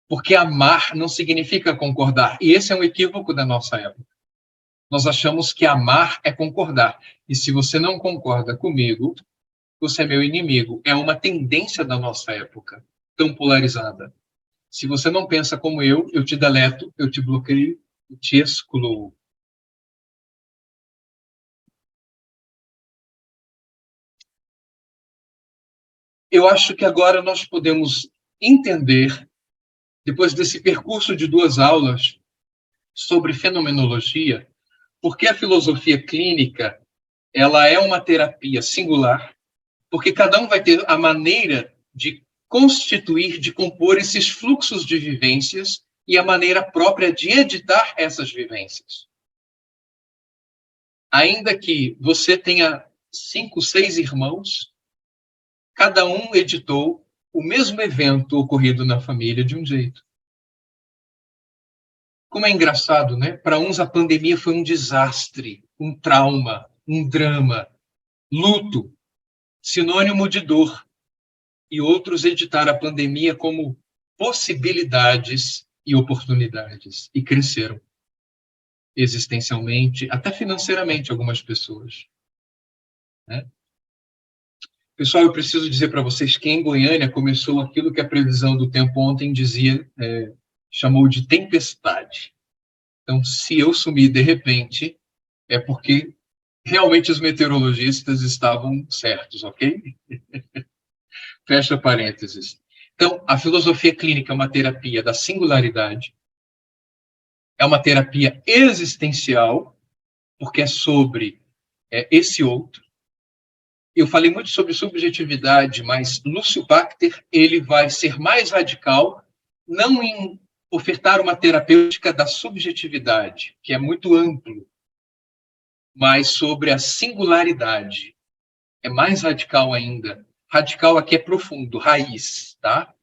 Porque amar não significa concordar. E esse é um equívoco da nossa época. Nós achamos que amar é concordar. E se você não concorda comigo, você é meu inimigo. É uma tendência da nossa época, tão polarizada. Se você não pensa como eu te deleto, eu te bloqueio, eu te excluo. Eu acho que agora nós podemos entender, depois desse percurso de 2 aulas sobre fenomenologia, porque a filosofia clínica ela é uma terapia singular, porque cada um vai ter a maneira de constituir, de compor esses fluxos de vivências e a maneira própria de editar essas vivências. Ainda que você tenha 5, 6 irmãos, cada um editou o mesmo evento ocorrido na família de um jeito. Como é engraçado, né? Para uns a pandemia foi um desastre, um trauma, um drama, luto, sinônimo de dor. E outros editaram a pandemia como possibilidades e oportunidades. E cresceram existencialmente, até financeiramente, algumas pessoas. Né? Pessoal, eu preciso dizer para vocês que em Goiânia começou aquilo que a previsão do tempo ontem dizia, chamou de tempestade. Então, se eu sumir de repente, é porque realmente os meteorologistas estavam certos, ok? Fecha parênteses. Então, a filosofia clínica é uma terapia da singularidade, é uma terapia existencial, porque é sobre esse outro. Eu falei muito sobre subjetividade, mas Lúcio Bachter ele vai ser mais radical, não em ofertar uma terapêutica da subjetividade, que é muito amplo, mas sobre a singularidade. É mais radical ainda. Radical aqui é profundo, raiz, tá?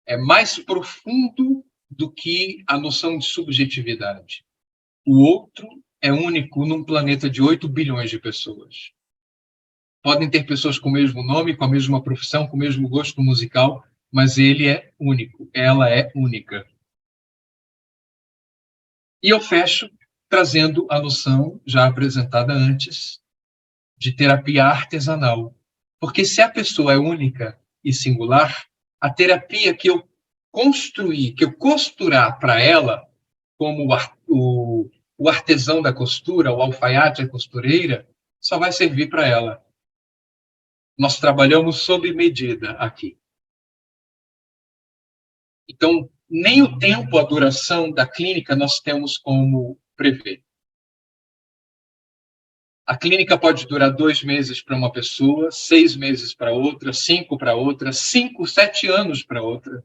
É mais profundo do que a noção de subjetividade. O outro é único num planeta de 8 bilhões de pessoas. Podem ter pessoas com o mesmo nome, com a mesma profissão, com o mesmo gosto musical, mas ele é único, ela é única. E eu fecho trazendo a noção, já apresentada antes, de terapia artesanal. Porque se a pessoa é única e singular, a terapia que eu construir, que eu costurar para ela, como o artesão da costura, o alfaiate, a costureira, só vai servir para ela. Nós trabalhamos sob medida aqui. Então, nem o tempo, a duração da clínica nós temos como prever. A clínica pode durar 2 meses para uma pessoa, 6 meses para outra, 5 para outra, 5, 7 anos para outra.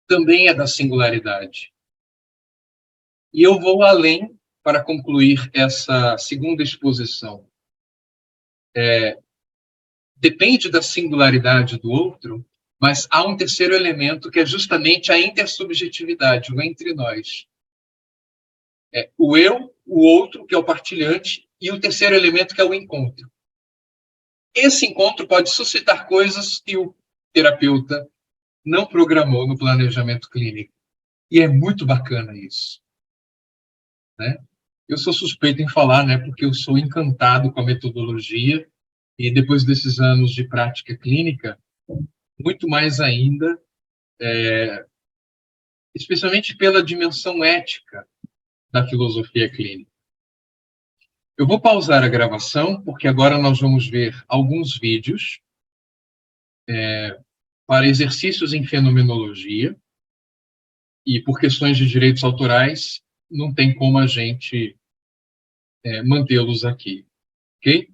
Também é da singularidade. E eu vou além para concluir essa segunda exposição. Depende da singularidade do outro, mas há um terceiro elemento que é justamente a intersubjetividade, o entre nós. O eu, o outro, que é o partilhante, e o terceiro elemento, que é o encontro. Esse encontro pode suscitar coisas que o terapeuta não programou no planejamento clínico. E é muito bacana isso. Né? Eu sou suspeito em falar, né, porque eu sou encantado com a metodologia e depois desses anos de prática clínica, muito mais ainda, especialmente pela dimensão ética da filosofia clínica. Eu vou pausar a gravação, porque agora nós vamos ver alguns vídeos para exercícios em fenomenologia, e por questões de direitos autorais, não tem como a gente mantê-los aqui, ok?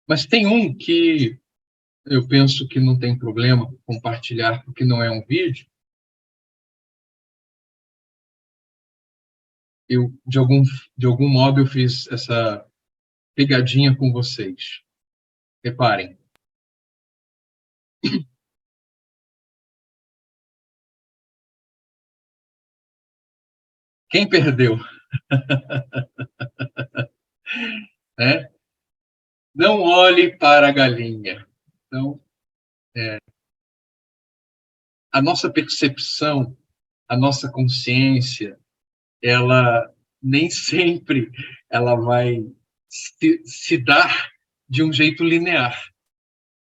Mas tem um que eu penso que não tem problema compartilhar, porque não é um vídeo. Eu, de algum modo, eu fiz essa pegadinha com vocês. Reparem. Quem perdeu? Né? Não olhe para a galinha. Então, a nossa percepção, a nossa consciência, ela nem sempre ela vai se dar de um jeito linear,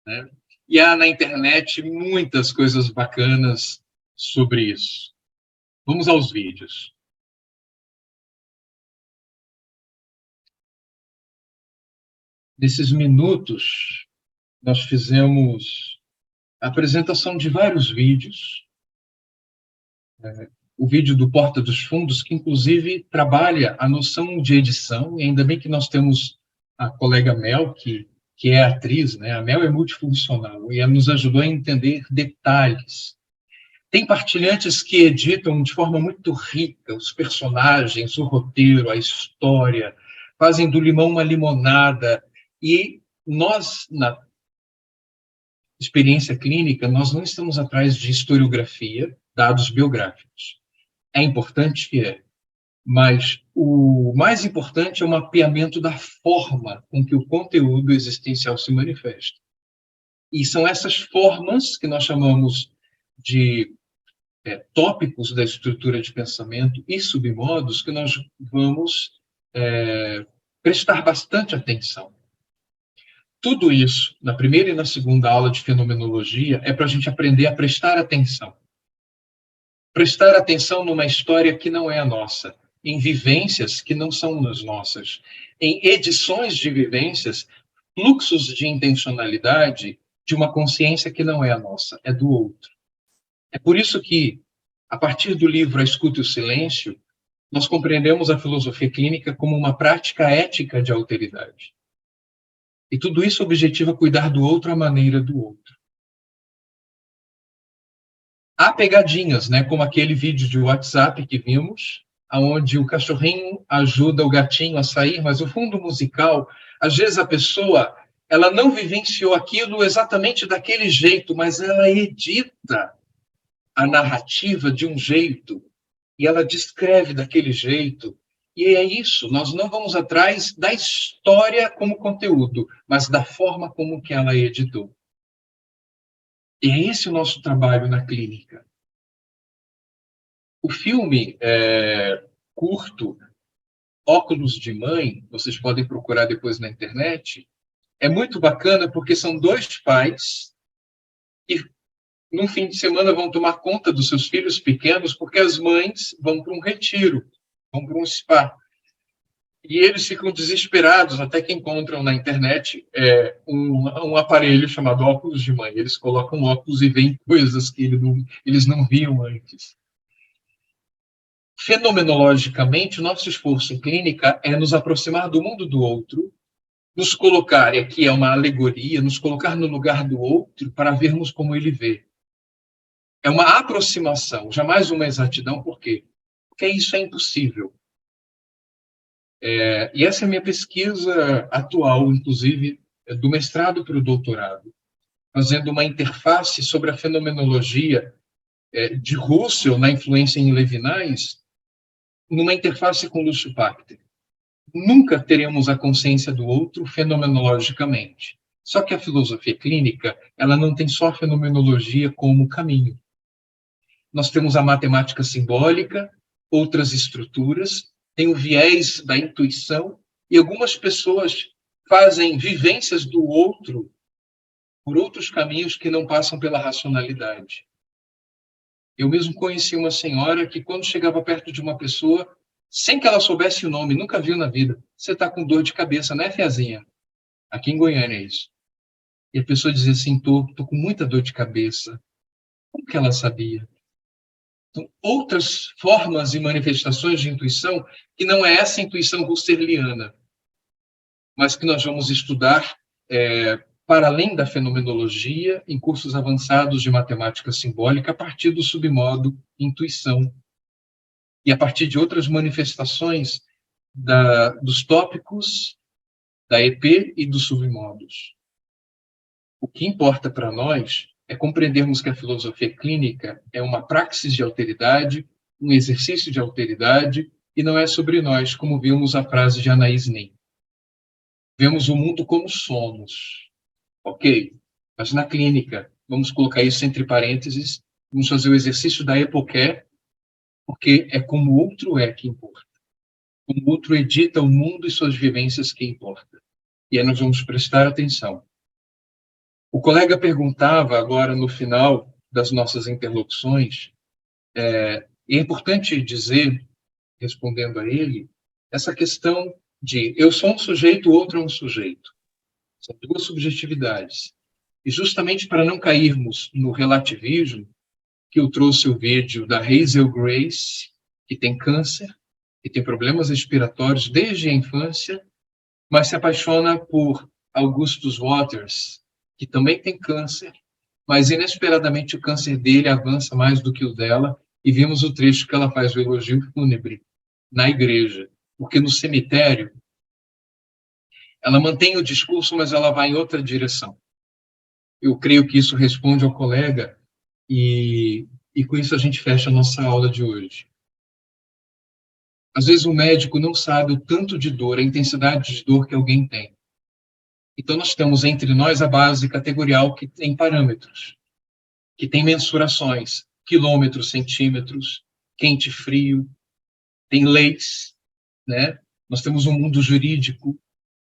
né? E há na internet muitas coisas bacanas sobre isso. Vamos aos vídeos. Nesses minutos, nós fizemos a apresentação de vários vídeos. O vídeo do Porta dos Fundos, que inclusive trabalha a noção de edição, e ainda bem que nós temos a colega Mel, que é atriz, né? A Mel é multifuncional, e ela nos ajudou a entender detalhes. Tem partilhantes que editam de forma muito rica os personagens, o roteiro, a história, fazem do limão uma limonada, e nós, na experiência clínica, nós não estamos atrás de historiografia, dados biográficos. É importante que é, mas o mais importante é o mapeamento da forma com que o conteúdo existencial se manifesta. E são essas formas que nós chamamos de tópicos da estrutura de pensamento e submodos que nós vamos prestar bastante atenção. Tudo isso, na primeira e na segunda aula de fenomenologia, é para a gente aprender a prestar atenção. Prestar atenção numa história que não é a nossa, em vivências que não são as nossas, em edições de vivências, fluxos de intencionalidade de uma consciência que não é a nossa, é do outro. É por isso que, a partir do livro A Escuta e o Silêncio, nós compreendemos a filosofia clínica como uma prática ética de alteridade. E tudo isso objetiva cuidar do outro à maneira do outro. Há pegadinhas, né, como aquele vídeo de WhatsApp que vimos, onde o cachorrinho ajuda o gatinho a sair, mas o fundo musical, às vezes a pessoa, ela não vivenciou aquilo exatamente daquele jeito, mas ela edita a narrativa de um jeito e ela descreve daquele jeito. E é isso, nós não vamos atrás da história como conteúdo, mas da forma como que ela editou. E é esse o nosso trabalho na clínica. O filme curto, Óculos de Mãe, vocês podem procurar depois na internet, é muito bacana porque são dois pais que, num fim de semana, vão tomar conta dos seus filhos pequenos porque as mães vão para um retiro, vão para um spa. E eles ficam desesperados até que encontram na internet um aparelho chamado óculos de mãe. Eles colocam óculos e veem coisas que eles não viam antes. Fenomenologicamente, o nosso esforço em clínica é nos aproximar do mundo do outro, nos colocar, e aqui é uma alegoria, nos colocar no lugar do outro para vermos como ele vê. É uma aproximação, jamais uma exatidão. Por quê? Porque isso é impossível. E essa é a minha pesquisa atual, inclusive, do mestrado para o doutorado, fazendo uma interface sobre a fenomenologia de Russell na influência em Levinas, numa interface com Lúcio Pachter. Nunca teremos a consciência do outro fenomenologicamente. Só que a filosofia clínica, ela não tem só a fenomenologia como caminho. Nós temos a matemática simbólica, outras estruturas, tem o viés da intuição, e algumas pessoas fazem vivências do outro por outros caminhos que não passam pela racionalidade. Eu mesmo conheci uma senhora que, quando chegava perto de uma pessoa, sem que ela soubesse o nome, nunca viu na vida, você está com dor de cabeça, né, Fiazinha? Aqui em Goiânia é isso. E a pessoa dizia assim, tô com muita dor de cabeça. Como que ela sabia? Então, outras formas e manifestações de intuição que não é essa intuição husserliana, mas que nós vamos estudar para além da fenomenologia em cursos avançados de matemática simbólica a partir do submodo intuição e a partir de outras manifestações dos tópicos da EP e dos submodos. O que importa para nós é compreendermos que a filosofia clínica é uma praxis de alteridade, um exercício de alteridade, e não é sobre nós, como vimos a frase de Anais Nin. Vemos o mundo como somos. Ok, mas na clínica, vamos colocar isso entre parênteses, Vamos fazer o exercício da epoqué, porque é como o outro é que importa. Como o outro edita o mundo e suas vivências que importa. E aí nós vamos prestar atenção. O colega perguntava agora no final das nossas interlocuções, e é importante dizer, respondendo a ele, essa questão de eu sou um sujeito, o outro é um sujeito. São duas subjetividades. E justamente para não cairmos no relativismo, que eu trouxe o vídeo da Hazel Grace, que tem câncer, que tem problemas respiratórios desde a infância, mas se apaixona por Augustus Waters, que também tem câncer, mas inesperadamente o câncer dele avança mais do que o dela, e vimos o trecho que ela faz o elogio fúnebre na igreja, porque no cemitério ela mantém o discurso, mas ela vai em outra direção. Eu creio que isso responde ao colega, e com isso a gente fecha a nossa aula de hoje. Às vezes o médico não sabe o tanto de dor, a intensidade de dor que alguém tem. Então nós temos entre nós a base categorial que tem parâmetros, que tem mensurações, quilômetros, centímetros, quente e frio, tem leis, né? Nós temos um mundo jurídico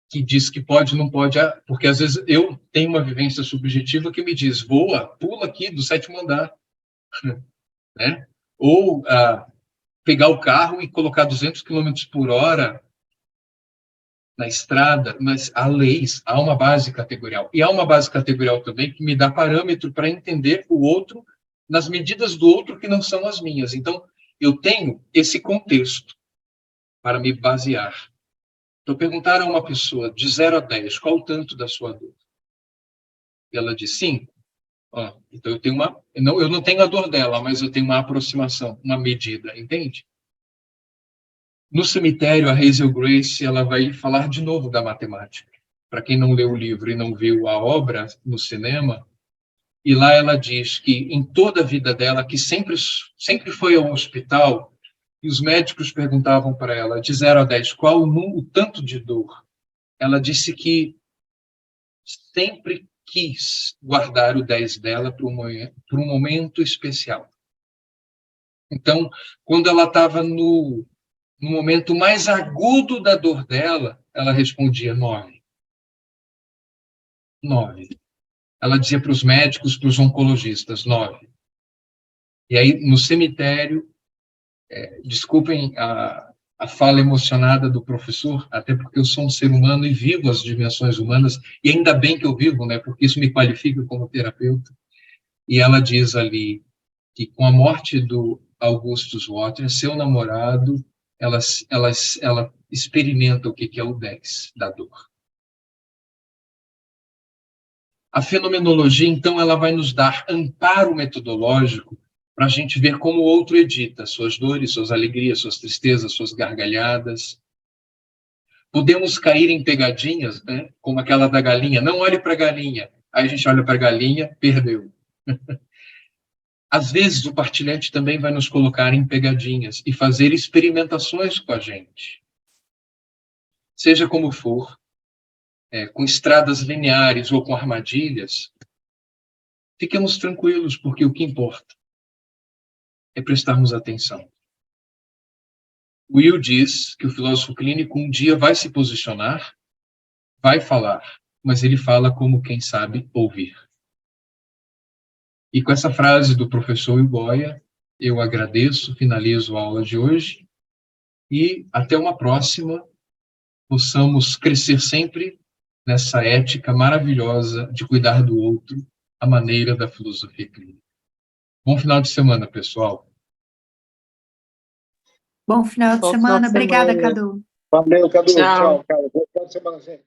que diz que pode, não pode, porque às vezes eu tenho uma vivência subjetiva que me diz, voa, pula aqui do 7º andar, né? Ou pegar o carro e colocar 200 km por hora na estrada, mas há leis, há uma base categorial. E há uma base categorial também que me dá parâmetro para entender o outro nas medidas do outro que não são as minhas. Então, eu tenho esse contexto para me basear. Então, perguntaram a uma pessoa de 0 a 10, qual o tanto da sua dor? E ela disse 5. Então, eu não tenho a dor dela, mas eu tenho uma aproximação, uma medida, entende? No cemitério, a Hazel Grace ela vai falar de novo da matemática. Para quem não leu o livro e não viu a obra no cinema, e lá ela diz que em toda a vida dela, que sempre foi ao hospital, e os médicos perguntavam para ela, de 0 a 10, qual o tanto de dor? Ela disse que sempre quis guardar o 10 dela para um momento especial. Então, quando ela estava no momento mais agudo da dor dela, ela respondia 9. 9. Ela dizia para os médicos, para os oncologistas, 9. E aí, no cemitério, desculpem a fala emocionada do professor, até porque eu sou um ser humano e vivo as dimensões humanas, e ainda bem que eu vivo, né, porque isso me qualifica como terapeuta. E ela diz ali que com a morte do Augustus Waters, seu namorado, ela experimenta o que é o 10 da dor. A fenomenologia, então, ela vai nos dar amparo metodológico para a gente ver como o outro edita suas dores, suas alegrias, suas tristezas, suas gargalhadas. Podemos cair em pegadinhas, né? Como aquela da galinha. Não olhe para a galinha. Aí a gente olha para a galinha, perdeu. Às vezes, o partilhante também vai nos colocar em pegadinhas e fazer experimentações com a gente. Seja como for, com estradas lineares ou com armadilhas, fiquemos tranquilos, porque o que importa é prestarmos atenção. Will diz que o filósofo clínico um dia vai se posicionar, vai falar, mas ele fala como quem sabe ouvir. E com essa frase do professor Iboia, eu agradeço, finalizo a aula de hoje e até uma próxima, possamos crescer sempre nessa ética maravilhosa de cuidar do outro, à maneira da filosofia clínica. Bom final de semana, pessoal. Bom final de semana. Obrigada, Cadu. Valeu, Cadu. Tchau, cara. Bom final de semana, gente.